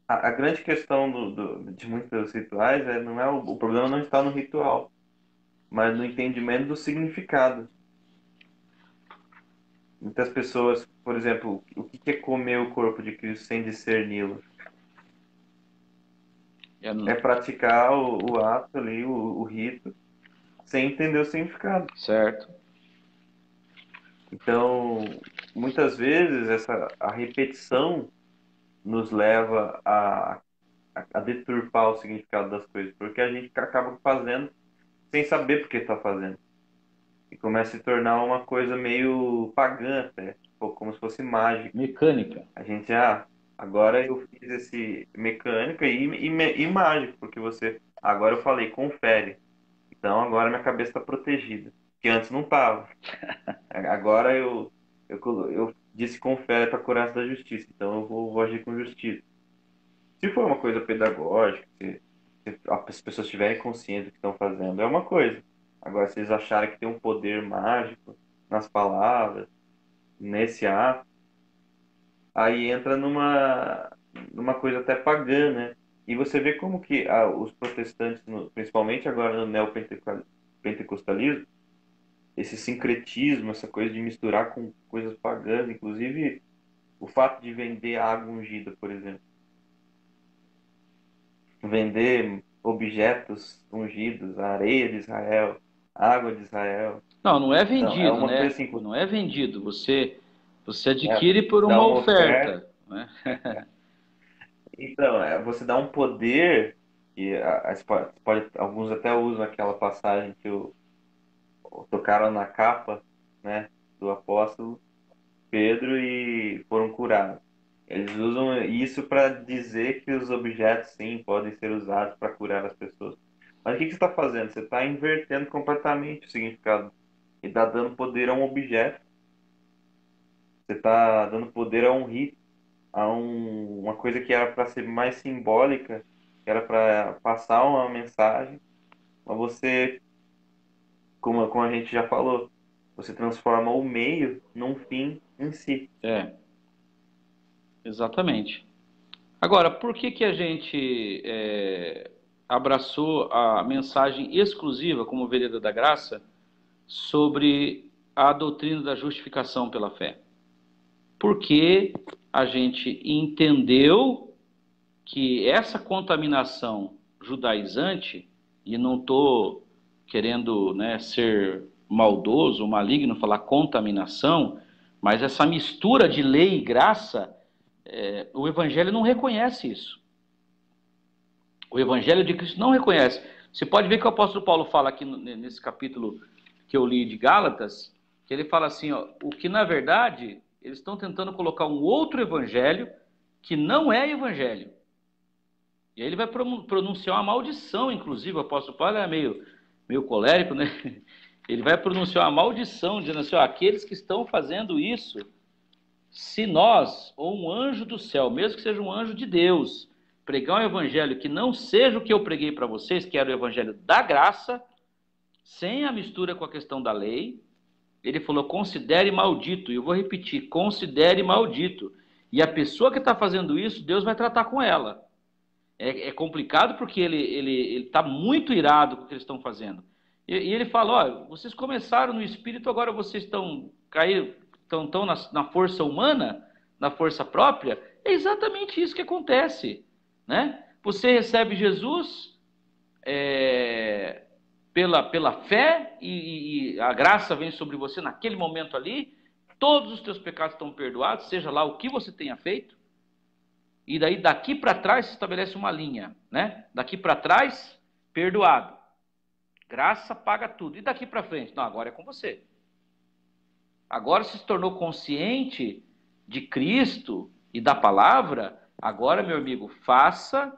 Speaker 2: a grande questão de muitos rituais não é o problema não está no ritual, mas no entendimento do significado. Muitas pessoas, por exemplo, o que é comer o corpo de Cristo sem discerni-lo?
Speaker 1: É,
Speaker 2: É praticar o ato ali, o rito, sem entender o significado.
Speaker 1: certo.
Speaker 2: Então, muitas vezes a repetição nos leva a deturpar o significado das coisas, porque a gente acaba fazendo sem saber por que está fazendo. E começa a se tornar uma coisa meio pagã até, como se fosse mágica.
Speaker 1: Mecânica.
Speaker 2: A gente, agora eu fiz esse mecânica e mágico, porque agora eu falei, confere. Então agora minha cabeça está protegida, que antes não estava. Agora eu disse confere para curar da justiça, então eu vou agir com justiça. Se for uma coisa pedagógica, se as pessoas estiverem conscientes do que estão fazendo, é uma coisa. Agora, se eles acharem que tem um poder mágico nas palavras, nesse ato, aí entra numa coisa até pagã, né? E você vê como que os protestantes, principalmente agora no neopentecostalismo, esse sincretismo, essa coisa de misturar com coisas pagãs, inclusive o fato de vender água ungida, por exemplo. Vender objetos ungidos, a areia de Israel, a água de Israel.
Speaker 1: Não, não é
Speaker 2: Não, é
Speaker 1: vendido,
Speaker 2: uma coisa
Speaker 1: né?
Speaker 2: assim,
Speaker 1: Não é vendido. Você
Speaker 2: né?
Speaker 1: adquire por
Speaker 2: Dá
Speaker 1: uma
Speaker 2: uma oferta.
Speaker 1: oferta, né?
Speaker 2: Então, você dá um poder, e alguns até usam aquela passagem que tocaram na capa, né, do apóstolo Pedro e foram curados. Eles usam isso para dizer que os objetos, sim, podem ser usados para curar as pessoas. Mas o que você está fazendo? Você está invertendo completamente o significado e está dando poder a um objeto. Você está dando poder a um rito, uma coisa que era para ser mais simbólica, que era para passar uma mensagem, mas você, como a gente já falou, você transforma o meio num fim em si.
Speaker 1: É, exatamente. Agora, por que que a gente abraçou a mensagem exclusiva como vereda da graça sobre a doutrina da justificação pela fé? Porque a gente entendeu que essa contaminação judaizante, e não estou querendo, né, ser maldoso, maligno, falar contaminação, mas essa mistura de lei e graça, o Evangelho não reconhece isso. O Evangelho de Cristo não reconhece. Você pode ver que o apóstolo Paulo fala aqui nesse capítulo que eu li de Gálatas, que ele fala assim, ó, o que na verdade eles estão tentando colocar um outro evangelho que não é evangelho. E aí ele vai pronunciar uma maldição, inclusive, o apóstolo Paulo é meio colérico, né? Ele vai pronunciar uma maldição, dizendo assim, ó, aqueles que estão fazendo isso, se nós, ou um anjo do céu, mesmo que seja um anjo de Deus, pregar um evangelho que não seja o que eu preguei para vocês, que era o evangelho da graça, sem a mistura com a questão da lei, ele falou, considere maldito. E eu vou repetir, considere maldito. E a pessoa que está fazendo isso, Deus vai tratar com ela. É complicado porque ele está muito irado com o que eles estão fazendo. E ele fala, ó, vocês começaram no espírito, agora vocês estão na força humana, na força própria. É exatamente isso que acontece, né? Você recebe Jesus pela fé e a graça vem sobre você naquele momento ali. Todos os teus pecados estão perdoados, seja lá o que você tenha feito. E daí, daqui para trás, se estabelece uma linha, né? Daqui para trás, perdoado. Graça paga tudo. E daqui para frente? Não, agora é com você. Agora se tornou consciente de Cristo e da palavra, agora, meu amigo, faça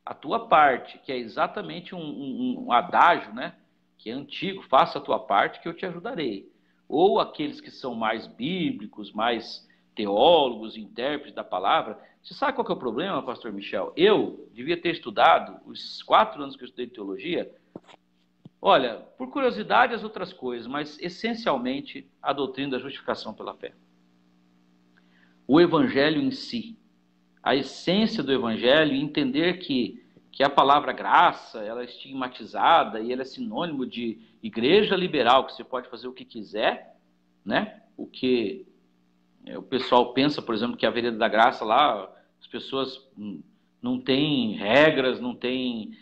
Speaker 1: a tua parte, que é exatamente um adágio, né? Que é antigo, faça a tua parte que eu te ajudarei. Ou aqueles que são mais bíblicos, mais teólogos, intérpretes da palavra. Você sabe qual que é o problema, pastor Michel? Eu devia ter estudado, os 4 anos que eu estudei teologia, olha, por curiosidade as outras coisas, mas essencialmente a doutrina da justificação pela fé. O evangelho em si, a essência do evangelho, entender que a palavra graça, ela é estigmatizada e ela é sinônimo de igreja liberal, que você pode fazer o que quiser, né? O que o pessoal pensa, por exemplo, que a vereda da graça lá, as pessoas não têm regras, não têm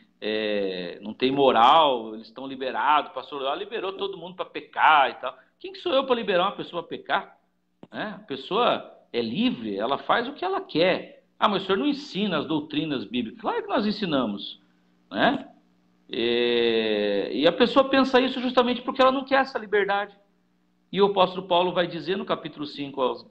Speaker 1: moral, eles estão liberados, o pastor lá liberou todo mundo para pecar e tal. Quem que sou eu para liberar uma pessoa para pecar? Né? A pessoa é livre, ela faz o que ela quer. Ah, mas o senhor não ensina as doutrinas bíblicas. Claro que nós ensinamos, né? E a pessoa pensa isso justamente porque ela não quer essa liberdade. E o apóstolo Paulo vai dizer no capítulo 5 aos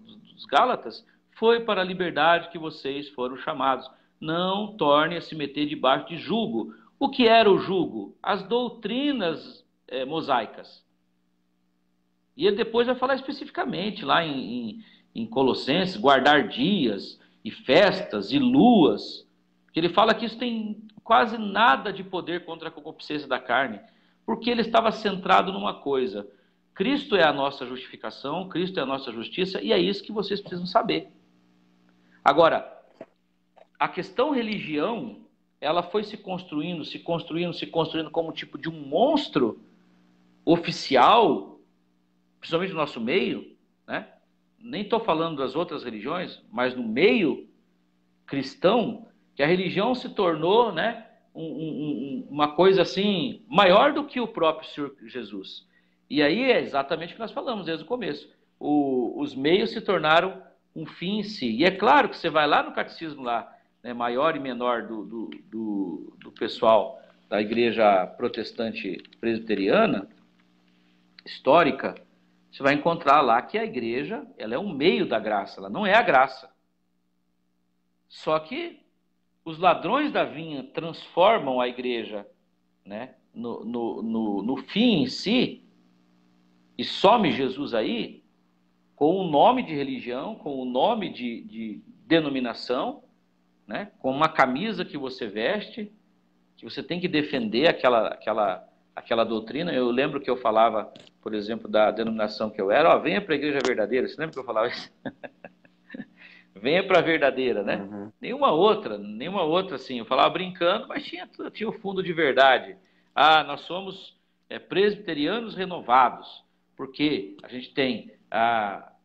Speaker 1: Gálatas, foi para a liberdade que vocês foram chamados. Não torne a se meter debaixo de jugo. O que era o jugo? As doutrinas mosaicas. E ele depois vai falar especificamente lá em Colossenses, guardar dias e festas e luas. Ele fala que isso tem quase nada de poder contra a concupiscência da carne, porque ele estava centrado numa coisa. Cristo é a nossa justificação, Cristo é a nossa justiça, e é isso que vocês precisam saber. Agora, a questão religião, ela foi se construindo como um tipo de um monstro oficial, principalmente no nosso meio, né? Nem estou falando das outras religiões, mas no meio cristão, que a religião se tornou, né, uma coisa assim, maior do que o próprio Senhor Jesus. E aí é exatamente o que nós falamos desde o começo. Os meios se tornaram um fim em si. E é claro que você vai lá no catecismo lá, né, maior e menor do pessoal da igreja protestante presbiteriana, histórica, você vai encontrar lá que a igreja, ela é um meio da graça, ela não é a graça. Só que os ladrões da vinha transformam a igreja, né, no fim em si, e some Jesus aí, com o nome de religião, com o nome de denominação, né, com uma camisa que você veste, que você tem que defender aquela doutrina. Eu lembro que eu falava, por exemplo, da denominação que eu era, ó, venha para a igreja verdadeira. Você lembra que eu falava isso? Venha para a verdadeira, né? Uhum. Nenhuma outra assim. Eu falava brincando, mas tinha o fundo de verdade. Ah, nós somos presbiterianos renovados, porque a gente tem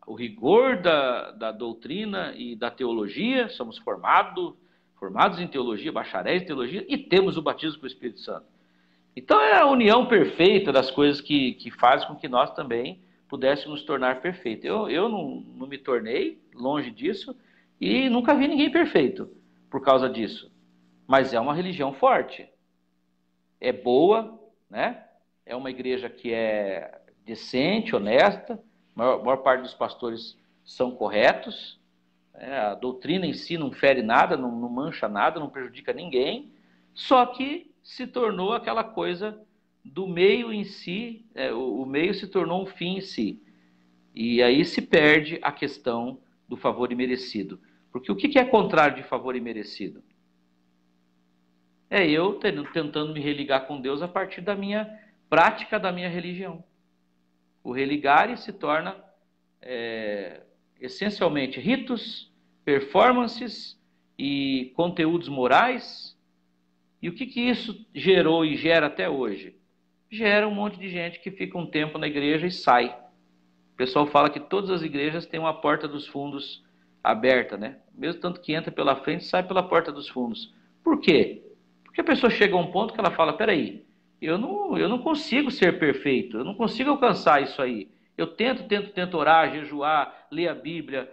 Speaker 1: o rigor da doutrina e da teologia, somos formados em teologia, bacharéis em teologia, e temos o batismo com o Espírito Santo. Então é a união perfeita das coisas que faz com que nós também pudéssemos nos tornar perfeitos. Eu não me tornei, longe disso, e nunca vi ninguém perfeito por causa disso. Mas é uma religião forte. é boa, né? É uma igreja que é decente, honesta, a maior parte dos pastores são corretos, né? A doutrina em si não fere nada, não mancha nada, não prejudica ninguém, só que se tornou aquela coisa do meio em si, o meio se tornou um fim em si. E aí se perde a questão do favor imerecido. Porque o que é contrário de favor imerecido? É eu tentando me religar com Deus a partir da minha prática da minha religião. O religare se torna essencialmente ritos, performances e conteúdos morais. E o que isso gerou e gera até hoje? Gera um monte de gente que fica um tempo na igreja e sai. O pessoal fala que todas as igrejas têm uma porta dos fundos aberta, né? Mesmo tanto que entra pela frente, sai pela porta dos fundos. Por quê? Porque a pessoa chega a um ponto que ela fala, peraí, eu não consigo ser perfeito, eu não consigo alcançar isso aí. Eu tento orar, jejuar, ler a Bíblia,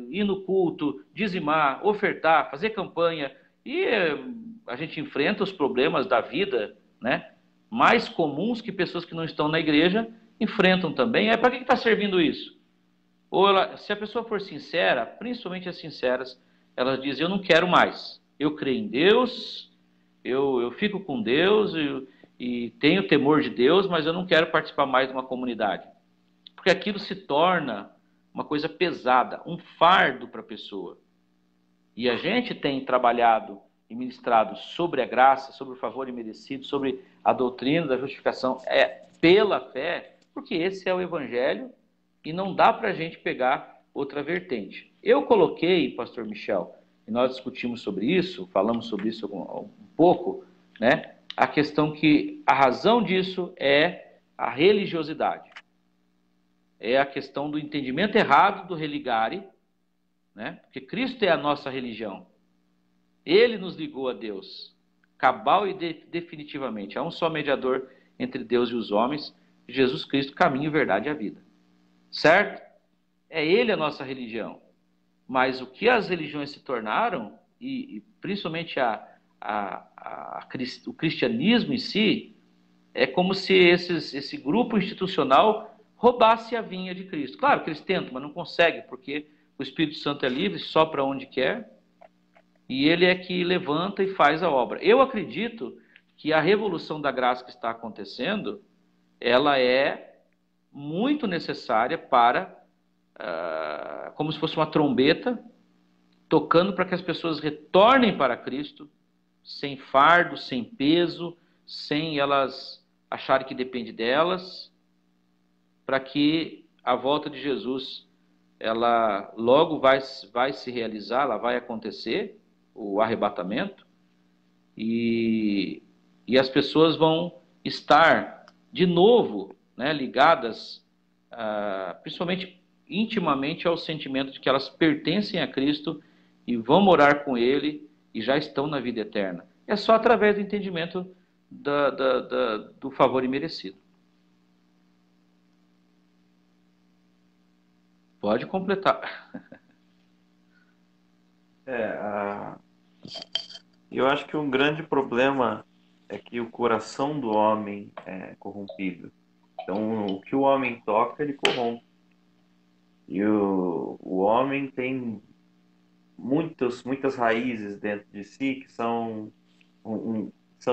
Speaker 1: ir no culto, dizimar, ofertar, fazer campanha, e a gente enfrenta os problemas da vida, né? Mais comuns que pessoas que não estão na igreja enfrentam também. Para que está servindo isso? Ou se a pessoa for sincera, principalmente as sinceras, elas dizem, eu não quero mais. Eu creio em Deus, eu fico com Deus e tenho temor de Deus, mas eu não quero participar mais de uma comunidade. Porque aquilo se torna uma coisa pesada, um fardo para a pessoa. E a gente tem trabalhado e ministrado sobre a graça, sobre o favor imerecido, sobre a doutrina da justificação pela fé, porque esse é o evangelho e não dá para a gente pegar outra vertente. Eu coloquei, pastor Michel, e nós discutimos sobre isso, falamos sobre isso um pouco, né? A questão que a razão disso é a religiosidade. É a questão do entendimento errado do religare, né? Porque Cristo é a nossa religião. Ele nos ligou a Deus, cabal e definitivamente. Há um só mediador entre Deus e os homens, Jesus Cristo, caminho, verdade e a vida. Certo? É Ele a nossa religião. Mas o que as religiões se tornaram, e principalmente o cristianismo em si, é como se esse grupo institucional roubasse a vinha de Cristo. Claro que eles tentam, mas não conseguem, porque o Espírito Santo é livre, sopra onde quer, e ele é que levanta e faz a obra. Eu acredito que a revolução da graça que está acontecendo, ela é muito necessária para, como se fosse uma trombeta, tocando para que as pessoas retornem para Cristo, sem fardo, sem peso, sem elas acharem que depende delas, para que a volta de Jesus, ela logo vai se realizar, ela vai acontecer, o arrebatamento, e as pessoas vão estar de novo, né, ligadas, principalmente intimamente, ao sentimento de que elas pertencem a Cristo e vão morar com Ele e já estão na vida eterna. É só através do entendimento do favor imerecido. Pode completar.
Speaker 2: Eu acho que um grande problema é que o coração do homem é corrompido. Então, o que o homem toca, ele corrompe. E o homem tem muitas raízes dentro de si que são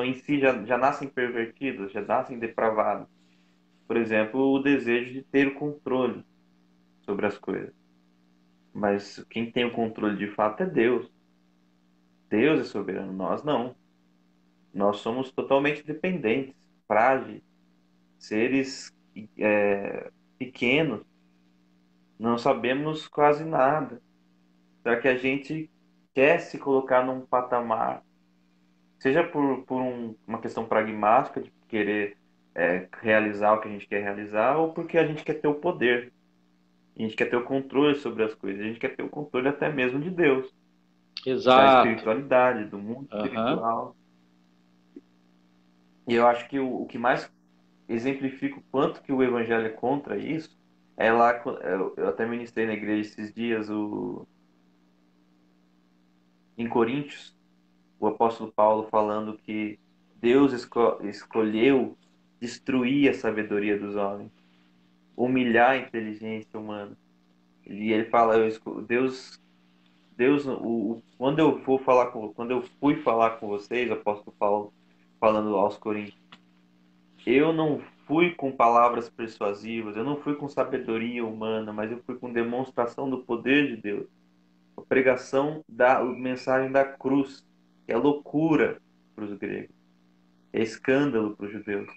Speaker 2: em si já nascem pervertidas, já nascem depravadas. Por exemplo, o desejo de ter o controle sobre as coisas. Mas quem tem o controle de fato é Deus. Deus é soberano, nós não. Nós somos totalmente dependentes, frágeis, seres pequenos, não sabemos quase nada. Só que a gente quer se colocar num patamar, seja por uma questão pragmática de querer realizar o que a gente quer realizar, ou porque a gente quer ter o poder, a gente quer ter o controle sobre as coisas, a gente quer ter o controle até mesmo de Deus, da
Speaker 1: Exato.
Speaker 2: espiritualidade, do mundo
Speaker 1: Uhum.
Speaker 2: espiritual. E eu acho que o que mais exemplifica o quanto que o evangelho é contra isso é lá, eu até ministrei na igreja esses dias, em Coríntios, o apóstolo Paulo falando que Deus escolheu destruir a sabedoria dos homens, humilhar a inteligência humana. E ele fala, Deus, quando eu fui falar com vocês, o apóstolo Paulo falando aos Coríntios, eu não fui com palavras persuasivas, eu não fui com sabedoria humana, mas eu fui com demonstração do poder de Deus. A pregação da mensagem da cruz, que é loucura para os gregos, é escândalo para os judeus.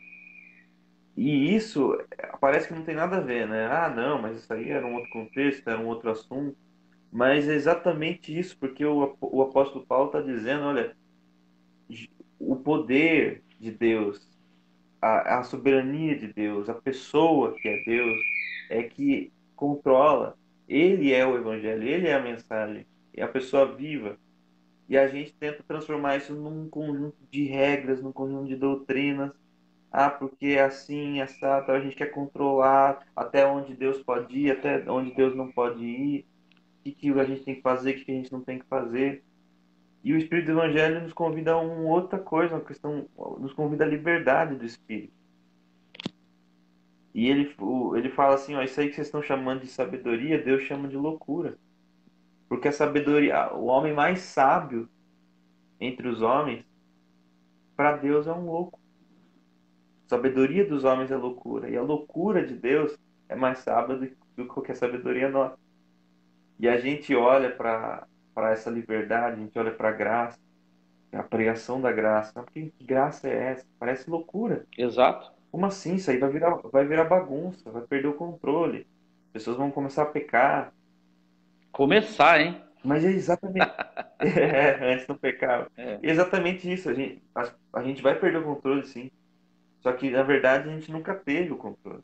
Speaker 2: E isso parece que não tem nada a ver, né? Ah, não, mas isso aí era um outro contexto, era um outro assunto. Mas é exatamente isso, porque o apóstolo Paulo está dizendo, olha, o poder de Deus, a soberania de Deus, a pessoa que é Deus, é que controla. Ele é o evangelho, ele é a mensagem, é a pessoa viva. E a gente tenta transformar isso num conjunto de regras, num conjunto de doutrinas. Ah, porque é assim, assado, a gente quer controlar até onde Deus pode ir, até onde Deus não pode ir, o que a gente tem que fazer, o que a gente não tem que fazer. E o Espírito do Evangelho nos convida a uma outra coisa, uma questão, nos convida à liberdade do Espírito. E ele fala assim, ó, isso aí que vocês estão chamando de sabedoria, Deus chama de loucura. Porque a sabedoria, o homem mais sábio entre os homens, para Deus é um louco. A sabedoria dos homens é loucura. E a loucura de Deus é mais sábia do que qualquer sabedoria nossa. E a gente olha para essa liberdade, a gente olha para a graça, a pregação da graça. Não, que graça é essa? Parece loucura.
Speaker 1: Exato.
Speaker 2: Como assim? Isso aí vai virar bagunça, vai perder o controle. As pessoas vão começar a pecar.
Speaker 1: Começar, hein?
Speaker 2: Mas é exatamente. É, antes não pecava.
Speaker 1: É.
Speaker 2: E é exatamente isso. A gente vai perder o controle, sim. Só que, na verdade, a gente nunca teve o controle.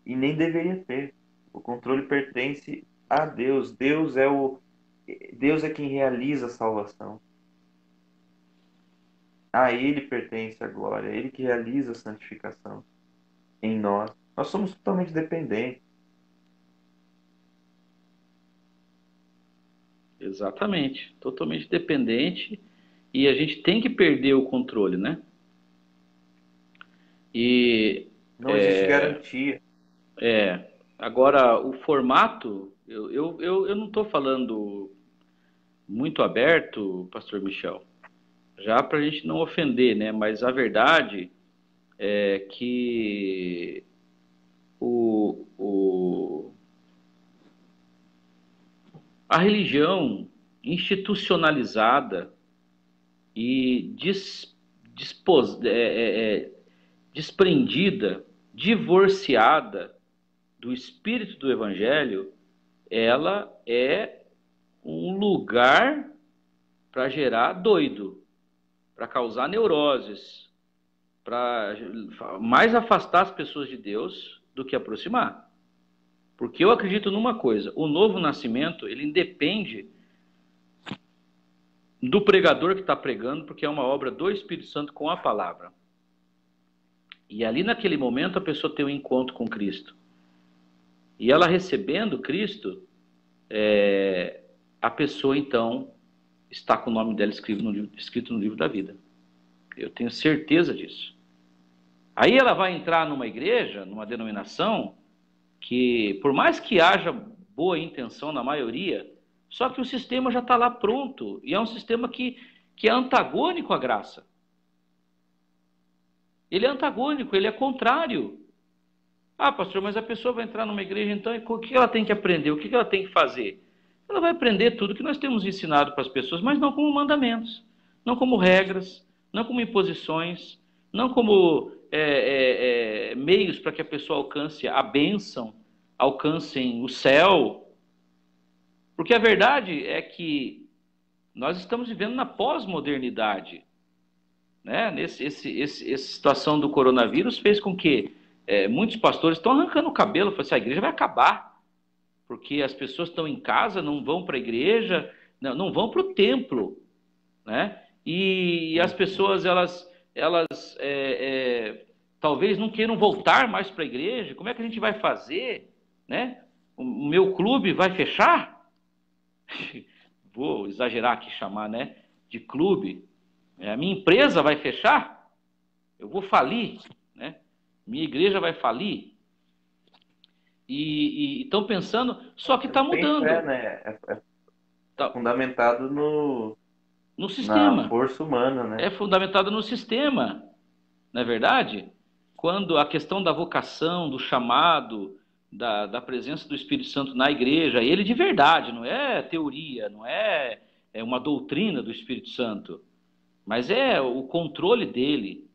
Speaker 2: E nem deveria ter. O controle pertence a Deus. Deus é quem realiza a salvação. A Ele pertence a glória. É Ele que realiza a santificação em nós. Nós somos totalmente dependentes.
Speaker 1: Exatamente. Totalmente dependente. E a gente tem que perder o controle, né? E
Speaker 2: Não existe garantia.
Speaker 1: agora o formato, eu não estou falando muito aberto, Pastor Michel, já para a gente não ofender, né? Mas a verdade é que a religião institucionalizada e desprendida, divorciada do espírito do evangelho, ela é um lugar para gerar doido, para causar neuroses, para mais afastar as pessoas de Deus do que aproximar. Porque eu acredito numa coisa, o novo nascimento, ele independe do pregador que está pregando, porque é uma obra do Espírito Santo com a palavra. E ali naquele momento a pessoa tem um encontro com Cristo. E ela recebendo Cristo, a pessoa então está com o nome dela escrito no livro da vida. Eu tenho certeza disso. Aí ela vai entrar numa igreja, numa denominação, que por mais que haja boa intenção na maioria, só que o sistema já está lá pronto, e é um sistema que é antagônico à graça. Ele é antagônico, ele é contrário. Ah, pastor, mas a pessoa vai entrar numa igreja, então, e o que ela tem que aprender? O que ela tem que fazer? Ela vai aprender tudo que nós temos ensinado para as pessoas, mas não como mandamentos, não como regras, não como imposições, não como meios para que a pessoa alcance a bênção, alcancem o céu. Porque a verdade é que nós estamos vivendo na pós-modernidade. Né? Essa situação do coronavírus fez com que muitos pastores estão arrancando o cabelo, falando assim, a igreja vai acabar, porque as pessoas estão em casa, não vão para a igreja, não vão para o templo, né? E as pessoas, elas talvez não queiram voltar mais para a igreja. Como é que a gente vai fazer? Né? O meu clube vai fechar? Vou exagerar aqui, chamar, né, de clube. A minha empresa vai fechar? Eu vou falir, né? Minha igreja vai falir. E estão pensando, só que está
Speaker 2: Não tem fé,
Speaker 1: mudando.
Speaker 2: né? É
Speaker 1: Tá,
Speaker 2: fundamentado
Speaker 1: no
Speaker 2: na
Speaker 1: sistema.
Speaker 2: força humana,
Speaker 1: É
Speaker 2: né?
Speaker 1: fundamentado no sistema, não é verdade? Quando a questão da vocação, do chamado, da presença do Espírito Santo na igreja, ele de verdade, não é teoria, não é, é uma doutrina do Espírito Santo, mas é o controle dele.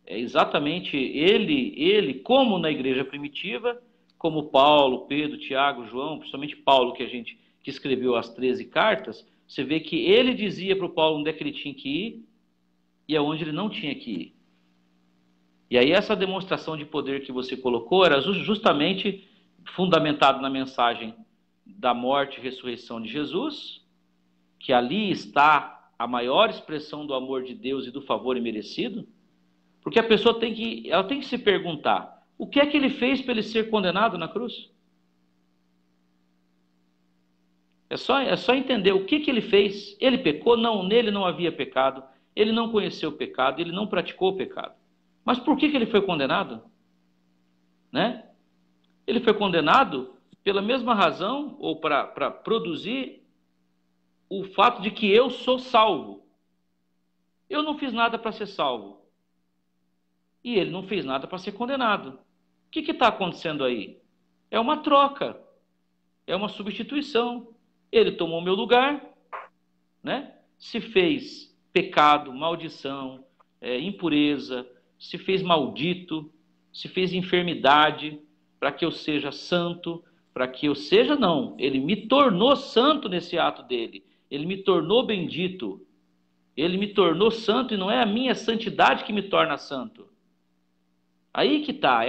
Speaker 1: É exatamente ele, como na igreja primitiva, como Paulo, Pedro, Tiago, João, principalmente Paulo, que escreveu as 13 cartas, você vê que ele dizia para o Paulo onde é que ele tinha que ir e aonde ele não tinha que ir. E aí essa demonstração de poder que você colocou era justamente fundamentado na mensagem da morte e ressurreição de Jesus, que ali está a maior expressão do amor de Deus e do favor imerecido, porque a pessoa ela tem que se perguntar, o que é que ele fez para ele ser condenado na cruz? É só entender o que ele fez. Ele pecou? Não, nele não havia pecado. Ele não conheceu o pecado, ele não praticou o pecado. Mas por que ele foi condenado? Né? Ele foi condenado pela mesma razão, ou para produzir o fato de que eu sou salvo. Eu não fiz nada para ser salvo. E ele não fez nada para ser condenado. O que está acontecendo aí? É uma troca, é uma substituição. Ele tomou meu lugar, né? Se fez pecado, maldição, impureza, se fez maldito, se fez enfermidade, para que eu seja santo, para que eu seja, não, ele me tornou santo nesse ato dele, ele me tornou bendito, ele me tornou santo e não é a minha santidade que me torna santo. Aí que está,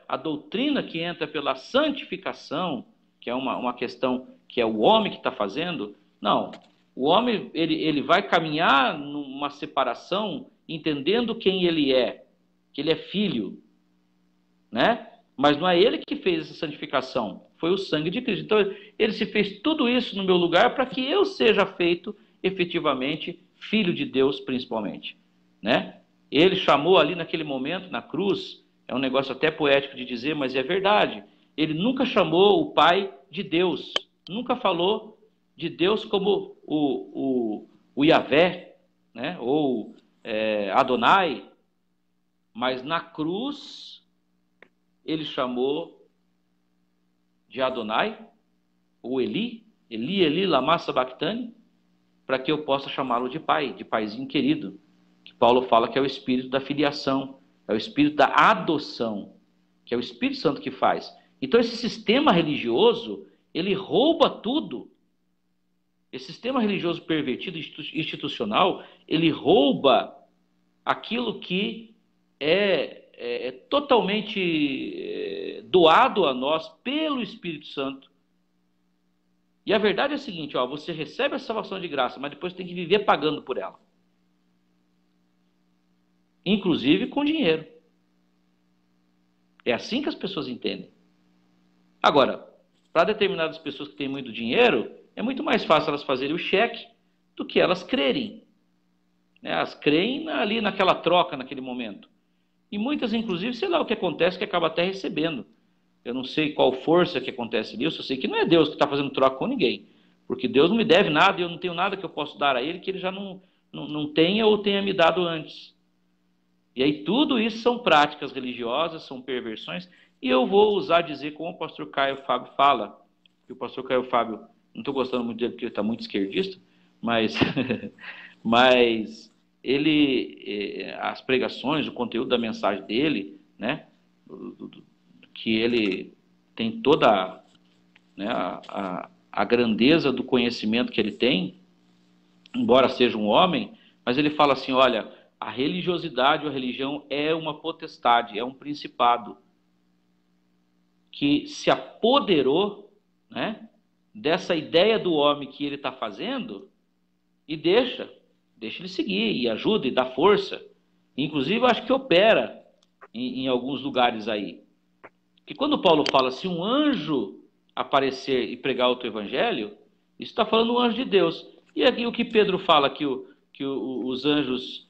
Speaker 1: a doutrina que entra pela santificação, que é uma questão que é o homem que está fazendo, não, o homem ele vai caminhar numa separação, entendendo quem ele é, que ele é filho, né? Mas não é ele que fez essa santificação, foi o sangue de Cristo. Então ele se fez tudo isso no meu lugar para que eu seja feito efetivamente filho de Deus, principalmente, né? Ele chamou ali naquele momento, na cruz, é um negócio até poético de dizer, mas é verdade. Ele nunca chamou o Pai de Deus, nunca falou de Deus como o Yahvé, né? Ou Adonai, mas na cruz ele chamou de Adonai, ou Eli, lama sabachthani, para que eu possa chamá-lo de pai, de paizinho querido, que Paulo fala que é o espírito da filiação, é o espírito da adoção, que é o Espírito Santo que faz. Então esse sistema religioso, ele rouba tudo. Esse sistema religioso pervertido, institucional, ele rouba aquilo que é totalmente doado a nós pelo Espírito Santo. E a verdade é a seguinte, ó, você recebe a salvação de graça, mas depois tem que viver pagando por ela. Inclusive com dinheiro. É assim que as pessoas entendem. Agora, para determinadas pessoas que têm muito dinheiro, é muito mais fácil elas fazerem o cheque do que elas crerem. Né? Elas creem ali naquela troca, naquele momento. E muitas, inclusive, sei lá o que acontece, que acaba até recebendo. Eu não sei qual força que acontece nisso, eu sei que não é Deus que está fazendo troca com ninguém. Porque Deus não me deve nada e eu não tenho nada que eu possa dar a Ele que Ele já não tenha ou tenha me dado antes. E aí tudo isso são práticas religiosas, são perversões, e eu vou usar dizer como o pastor Caio Fábio fala, que o pastor Caio Fábio, não estou gostando muito dele porque ele está muito esquerdista, mas, mas as pregações, o conteúdo da mensagem dele, né, que ele tem toda, né, a grandeza do conhecimento que ele tem, embora seja um homem, mas ele fala assim, olha, a religiosidade ou a religião é uma potestade, é um principado que se apoderou, né, dessa ideia do homem que ele está fazendo e deixa ele seguir e ajuda e dá força. Inclusive, eu acho que opera em alguns lugares aí. Que quando Paulo fala, se um anjo aparecer e pregar outro evangelho, isso está falando um anjo de Deus. E aqui o que Pedro fala que os anjos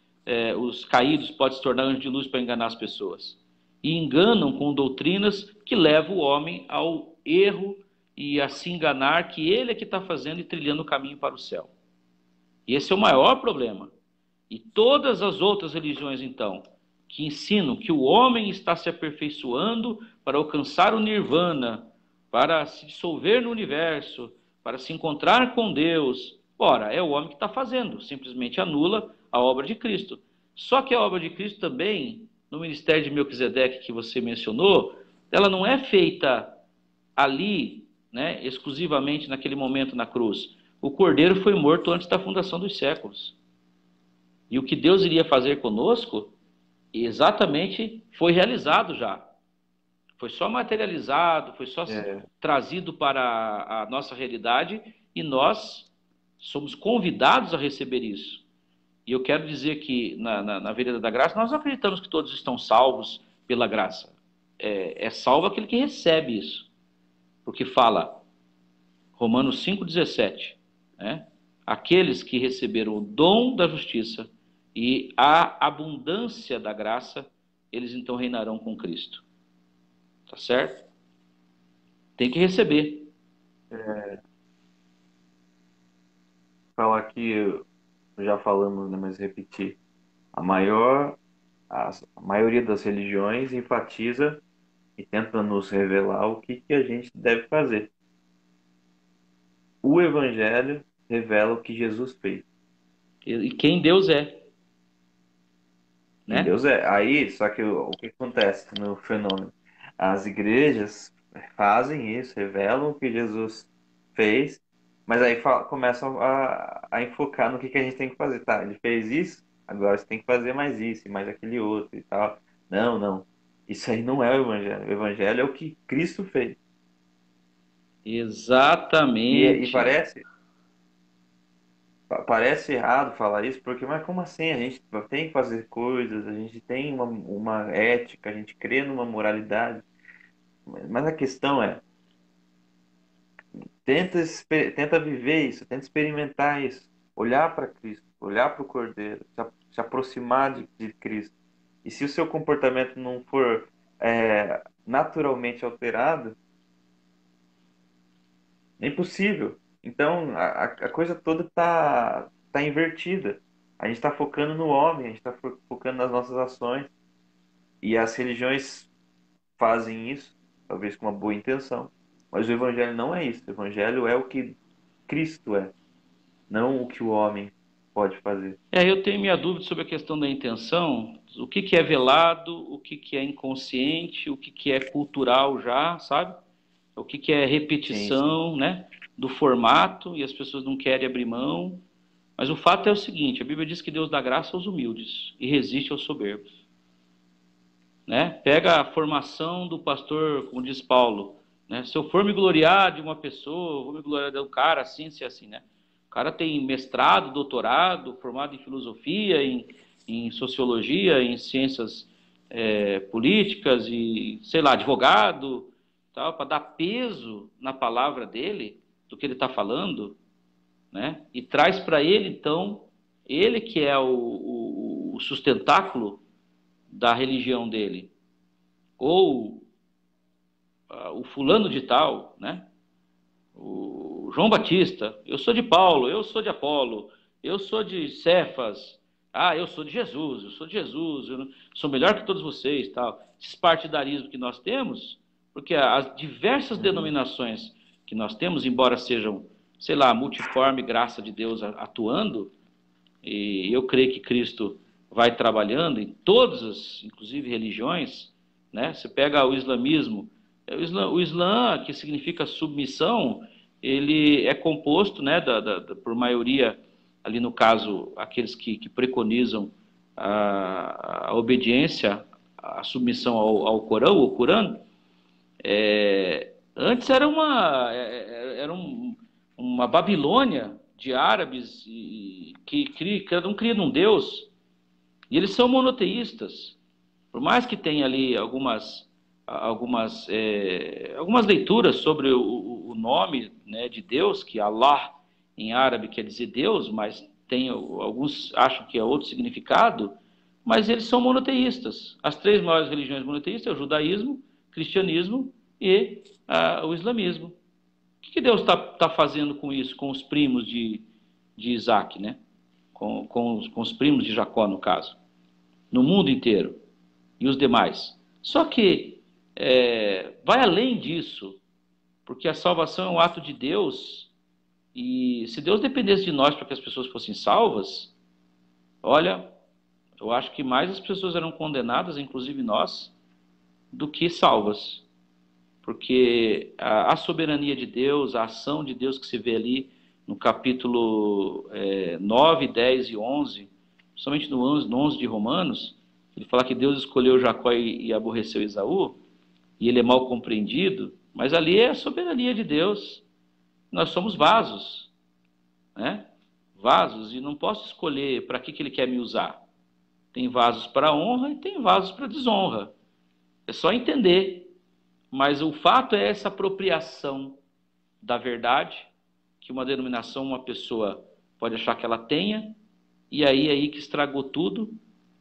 Speaker 1: os caídos podem se tornar anjos de luz para enganar as pessoas. E enganam com doutrinas que levam o homem ao erro e a se enganar que ele é que está fazendo e trilhando o caminho para o céu. E esse é o maior problema. E todas as outras religiões, então, que ensinam que o homem está se aperfeiçoando para alcançar o nirvana, para se dissolver no universo, para se encontrar com Deus, ora, é o homem que está fazendo, simplesmente anula a obra de Cristo. Só que a obra de Cristo também, no ministério de Melquisedeque que você mencionou, ela não é feita ali, né, exclusivamente naquele momento na cruz. O Cordeiro foi morto antes da fundação dos séculos. E o que Deus iria fazer conosco, exatamente foi realizado já. Foi só materializado, foi só trazido para a nossa realidade e nós somos convidados a receber isso. E eu quero dizer que na vereda da graça, nós não acreditamos que todos estão salvos pela graça. É salvo aquele que recebe isso. Porque fala, Romanos 5,17, né? Aqueles que receberam o dom da justiça e a abundância da graça, eles então reinarão com Cristo. Tá certo? Tem que receber.
Speaker 2: Falar que já falamos, né, mas repetir. A maioria das religiões enfatiza e tenta nos revelar o que a gente deve fazer. O Evangelho revela o que Jesus fez.
Speaker 1: E quem Deus é.
Speaker 2: E
Speaker 1: Né?
Speaker 2: Deus é. Aí, só que o que acontece no fenômeno? As igrejas fazem isso, revelam o que Jesus fez, mas aí começam a enfocar no que a gente tem que fazer. Tá, ele fez isso, agora você tem que fazer mais isso e mais aquele outro e tal. Não, não. Isso aí não é o Evangelho. O Evangelho é o que Cristo fez. E
Speaker 1: Exatamente.
Speaker 2: parece errado falar isso, porque, mas como assim? A gente tem que fazer coisas, a gente tem uma ética, a gente crê numa moralidade. Mas a questão é, tenta viver isso, tenta experimentar isso, olhar para Cristo, olhar para o Cordeiro, se aproximar de Cristo. E se o seu comportamento não for naturalmente alterado, é impossível. Então, a coisa toda tá invertida. A gente está focando no homem, a gente está focando nas nossas ações. E as religiões fazem isso, talvez com uma boa intenção. Mas o Evangelho não é isso. O Evangelho é o que Cristo é, não o que o homem pode fazer.
Speaker 1: Eu tenho minha dúvida sobre a questão da intenção, o que é velado, o que é inconsciente, o que é cultural já, sabe? O que é
Speaker 2: Sim, sim.
Speaker 1: repetição, né? Do formato, e as pessoas não querem abrir mão. Mas o fato é o seguinte, a Bíblia diz que Deus dá graça aos humildes e resiste aos soberbos. Né? Pega a formação do pastor, como diz Paulo, né? Se eu for me gloriar de uma pessoa, vou me gloriar de um cara assim, se assim, né? O cara tem mestrado, doutorado, formado em filosofia, em sociologia, em ciências políticas e, sei lá, advogado, tal, para dar peso na palavra dele, do que ele está falando, né? E traz para ele, então, ele que é o sustentáculo da religião dele, ou o fulano de tal, né? O João Batista, eu sou de Paulo, eu sou de Apolo, eu sou de Cefas, eu sou de Jesus, eu sou de Jesus, eu sou melhor que todos vocês, tal. Esses partidarismos que nós temos, porque as diversas denominações que nós temos, embora sejam, sei lá, multiforme graça de Deus atuando, e eu creio que Cristo vai trabalhando em todas as, inclusive, religiões, né? Você pega o islamismo, o Islã, que significa submissão, ele é composto, né, por maioria, ali no caso, aqueles que preconizam a obediência, a submissão ao Corão, o Corão, antes era uma Babilônia de árabes que cada um cria num Deus, e eles são monoteístas. Por mais que tenha ali algumas leituras sobre o nome, né, de Deus, que Allah em árabe quer dizer Deus, mas alguns acham que é outro significado, mas eles são monoteístas. As 3 maiores religiões monoteístas é o judaísmo, o cristianismo e o islamismo. O que Deus está fazendo com isso, com os primos de Isaac, né? Com os primos de Jacó, no caso, no mundo inteiro, e os demais? Só que vai além disso, porque a salvação é um ato de Deus, e se Deus dependesse de nós para que as pessoas fossem salvas, olha, eu acho que mais as pessoas eram condenadas, inclusive nós, do que salvas. Porque a soberania de Deus, a ação de Deus que se vê ali no capítulo 9, 10 e 11, somente no 11 de Romanos, ele fala que Deus escolheu Jacó e aborreceu Esaú, e ele é mal compreendido, mas ali é a soberania de Deus. Nós somos vasos, né? Vasos, e não posso escolher para que ele quer me usar. Tem vasos para honra e tem vasos para desonra. É só entender. Mas o fato é essa apropriação da verdade, que uma denominação, uma pessoa pode achar que ela tenha, e aí que estragou tudo.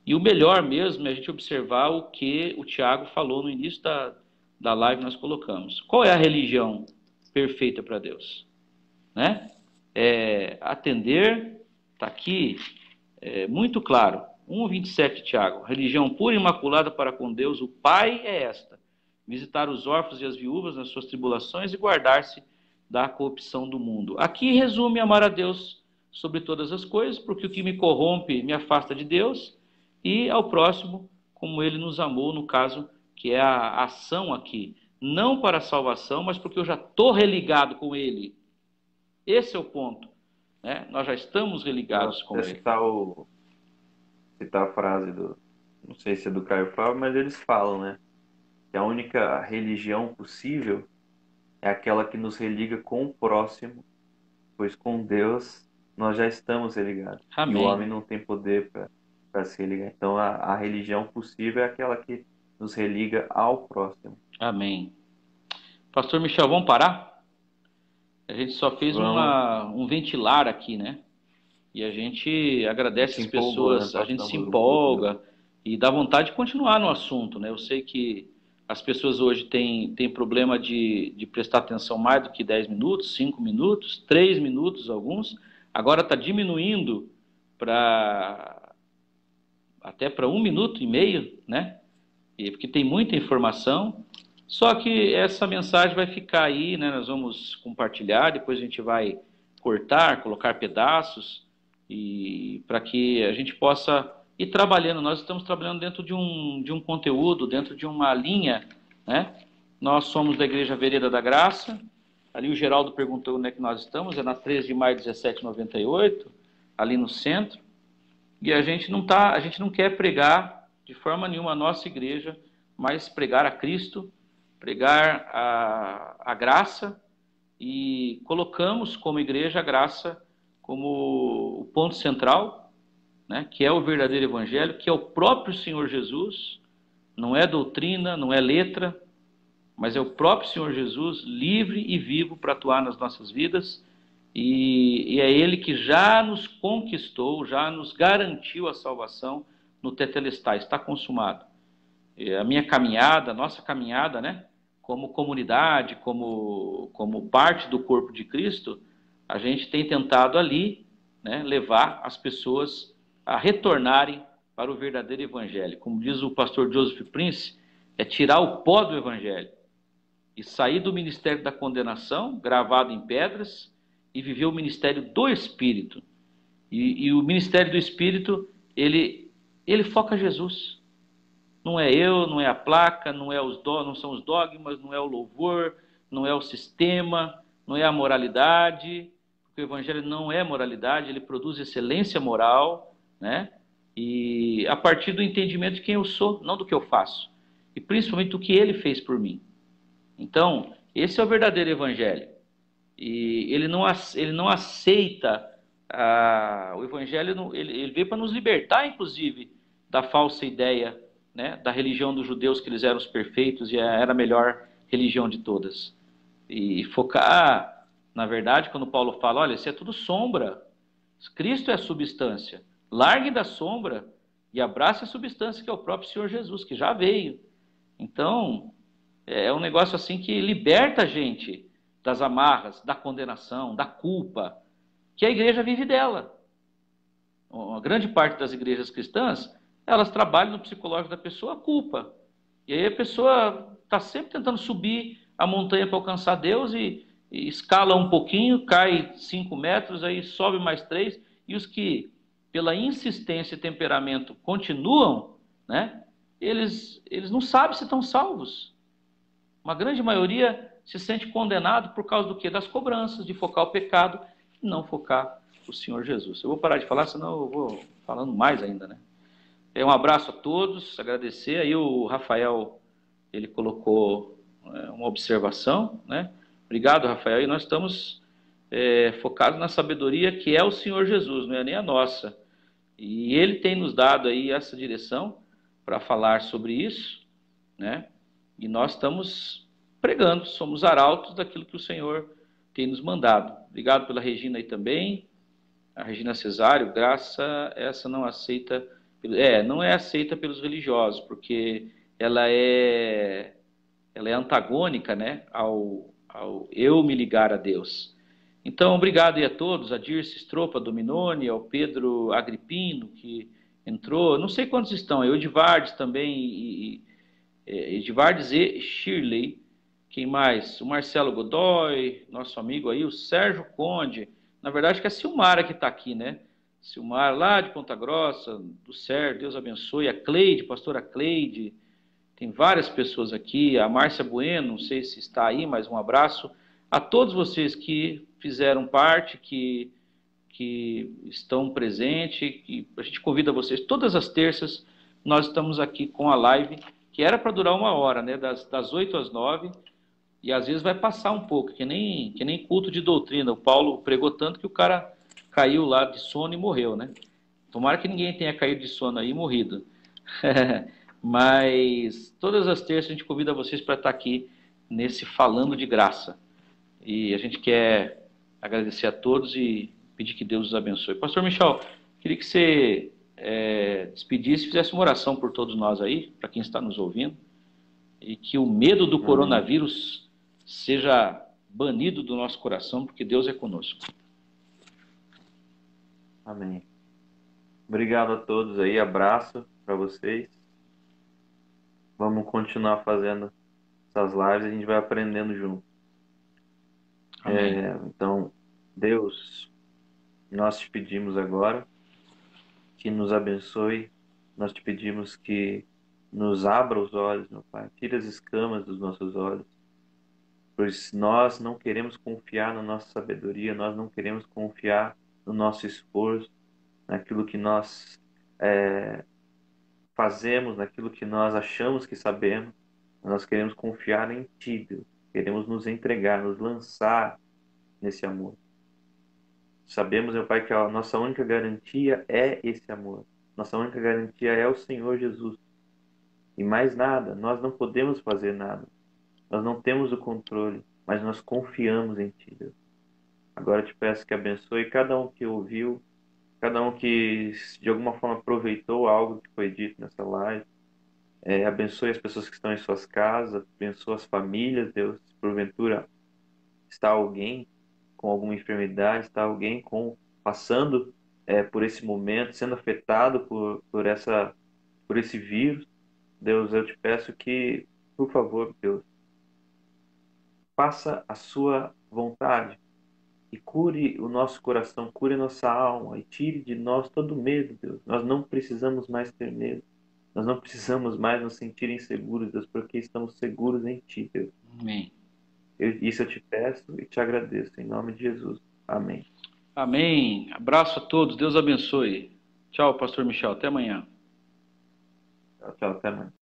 Speaker 1: E o melhor mesmo é a gente observar o que o Tiago falou no início da live que nós colocamos. Qual é a religião perfeita para Deus? Né? Atender, está aqui, muito claro, 1,27, Tiago. Religião pura e imaculada para com Deus, o Pai, é esta: visitar os órfãos e as viúvas nas suas tribulações e guardar-se da corrupção do mundo. Aqui resume amar a Deus sobre todas as coisas, porque o que me corrompe me afasta de Deus, e ao próximo como ele nos amou, no caso, que é a ação aqui, não para a salvação, mas porque eu já estou religado com ele. Esse é o ponto, né? Nós já estamos religados com ele.
Speaker 2: Citar a frase não sei se é do Caio Fábio, mas eles falam, né? Que a única religião possível é aquela que nos religa com o próximo, pois com Deus nós já estamos religados.
Speaker 1: Amém.
Speaker 2: E o homem não tem poder para se religar. Então a religião possível é aquela que nos religa ao próximo.
Speaker 1: Amém. Pastor Michel, vamos parar? A gente só fez um ventilar aqui, né? E a gente agradece as pessoas, a gente se empolga e dá vontade de continuar no assunto, né? Eu sei que as pessoas hoje têm problema de prestar atenção mais do que 10 minutos, 5 minutos, 3 minutos alguns. Agora está diminuindo até para 1 minuto e meio, né? Porque tem muita informação. Só que essa mensagem vai ficar aí, né? Nós vamos compartilhar, depois a gente vai cortar, colocar pedaços, e para que a gente possa ir trabalhando. Nós estamos trabalhando dentro de um conteúdo, dentro de uma linha, né? Nós somos da Igreja Vereda da Graça. Ali o Geraldo perguntou onde é que nós estamos, é na 13 de maio de 1798, ali no centro. E a gente não quer pregar de forma nenhuma a nossa igreja, mas pregar a Cristo, pregar a graça, e colocamos como igreja a graça como o ponto central, né, que é o verdadeiro evangelho, que é o próprio Senhor Jesus. Não é doutrina, não é letra, mas é o próprio Senhor Jesus, livre e vivo para atuar nas nossas vidas, e é Ele que já nos conquistou, já nos garantiu a salvação no tetelestai, está consumado. A minha caminhada, a nossa caminhada, né, como comunidade, como parte do corpo de Cristo, a gente tem tentado ali, né, levar as pessoas a retornarem para o verdadeiro evangelho. Como diz o pastor Joseph Prince, é tirar o pó do evangelho e sair do ministério da condenação, gravado em pedras, e viver o ministério do Espírito. E o ministério do Espírito, ele foca Jesus. Não é eu, não é a placa, não são os dogmas, não é o louvor, não é o sistema, não é a moralidade, porque o evangelho não é moralidade, ele produz excelência moral, né? E a partir do entendimento de quem eu sou, não do que eu faço, e principalmente do que ele fez por mim. Então, esse é o verdadeiro evangelho. E ele não aceita o evangelho, ele veio para nos libertar, inclusive, da falsa ideia, né, da religião dos judeus, que eles eram os perfeitos e era a melhor religião de todas. E focar, na verdade, quando Paulo fala, olha, isso é tudo sombra, Cristo é a substância. Largue da sombra e abrace a substância, que é o próprio Senhor Jesus, que já veio. Então, é um negócio assim que liberta a gente das amarras, da condenação, da culpa, que a igreja vive dela. Uma grande parte das igrejas cristãs, elas trabalham no psicológico da pessoa a culpa. E aí a pessoa está sempre tentando subir a montanha para alcançar Deus e escala um pouquinho, cai 5 metros, aí sobe mais 3, e os que, pela insistência e temperamento, continuam, né, eles não sabem se estão salvos. Uma grande maioria se sente condenado por causa do quê? Das cobranças, de focar o pecado e não focar o Senhor Jesus. Eu vou parar de falar, senão eu vou falando mais ainda, né? Um abraço a todos, agradecer. Aí o Rafael, ele colocou uma observação, né? Obrigado, Rafael. E nós estamos focados na sabedoria que é o Senhor Jesus, não é nem a nossa. E ele tem nos dado aí essa direção para falar sobre isso, né? E nós estamos pregando, somos arautos daquilo que o Senhor tem nos mandado. Obrigado pela Regina aí também. A Regina Cesário, graça, essa não aceita, não é aceita pelos religiosos, porque ela é antagônica, né, ao eu me ligar a Deus. Então, obrigado aí a todos, a Dirce Stropa Dominoni, ao Pedro Agripino, que entrou, não sei quantos estão, o Edivardes também, Edivardes e Shirley, quem mais? O Marcelo Godoy, nosso amigo aí, o Sérgio Conde, na verdade acho que é a Silmara que está aqui, né? Silmara lá de Ponta Grossa, do Sérgio, Deus abençoe, a Cleide, pastora Cleide, tem várias pessoas aqui, a Márcia Bueno, não sei se está aí, mas um abraço a todos vocês que fizeram parte, que estão presentes, que a gente convida vocês, todas as terças nós estamos aqui com a live, que era para durar 1 hora, né? Das 8 às 9, e às vezes vai passar um pouco, que nem culto de doutrina. O Paulo pregou tanto que o cara caiu lá de sono e morreu, né? Tomara que ninguém tenha caído de sono aí e morrido. Mas todas as terças a gente convida vocês para estar aqui nesse Falando de Graça. E a gente quer agradecer a todos e pedir que Deus os abençoe. Pastor Michel, queria que você despedisse e fizesse uma oração por todos nós aí, para quem está nos ouvindo, e que o medo do coronavírus seja banido do nosso coração, porque Deus é conosco.
Speaker 2: Amém. Obrigado a todos aí, abraço para vocês. Vamos continuar fazendo essas lives, a gente vai aprendendo junto. Então, Deus, nós te pedimos agora que nos abençoe, nós te pedimos que nos abra os olhos, meu Pai, tira as escamas dos nossos olhos, pois nós não queremos confiar na nossa sabedoria, nós não queremos confiar no nosso esforço, naquilo que nós fazemos, naquilo que nós achamos que sabemos. Nós queremos confiar em Ti, Deus. Queremos nos entregar, nos lançar nesse amor. Sabemos, meu Pai, que a nossa única garantia é esse amor. Nossa única garantia é o Senhor Jesus. E mais nada, nós não podemos fazer nada. Nós não temos o controle, mas nós confiamos em Ti, Deus. Agora eu te peço que abençoe cada um que ouviu, cada um que de alguma forma aproveitou algo que foi dito nessa live. Abençoe as pessoas que estão em suas casas, abençoe as famílias, Deus. Se porventura está alguém com alguma enfermidade, está alguém passando por esse momento, sendo afetado por esse vírus, Deus, eu te peço que, por favor, Deus, faça a sua vontade e cure o nosso coração, cure a nossa alma e tire de nós todo medo, Deus. Nós não precisamos mais ter medo. Nós não precisamos mais nos sentir inseguros, Deus, porque estamos seguros em Ti, Deus.
Speaker 1: Amém.
Speaker 2: Isso eu te peço e te agradeço, em nome de Jesus. Amém.
Speaker 1: Amém. Abraço a todos. Deus abençoe. Tchau, pastor Michel. Até amanhã.
Speaker 2: Tchau, tchau. Até amanhã.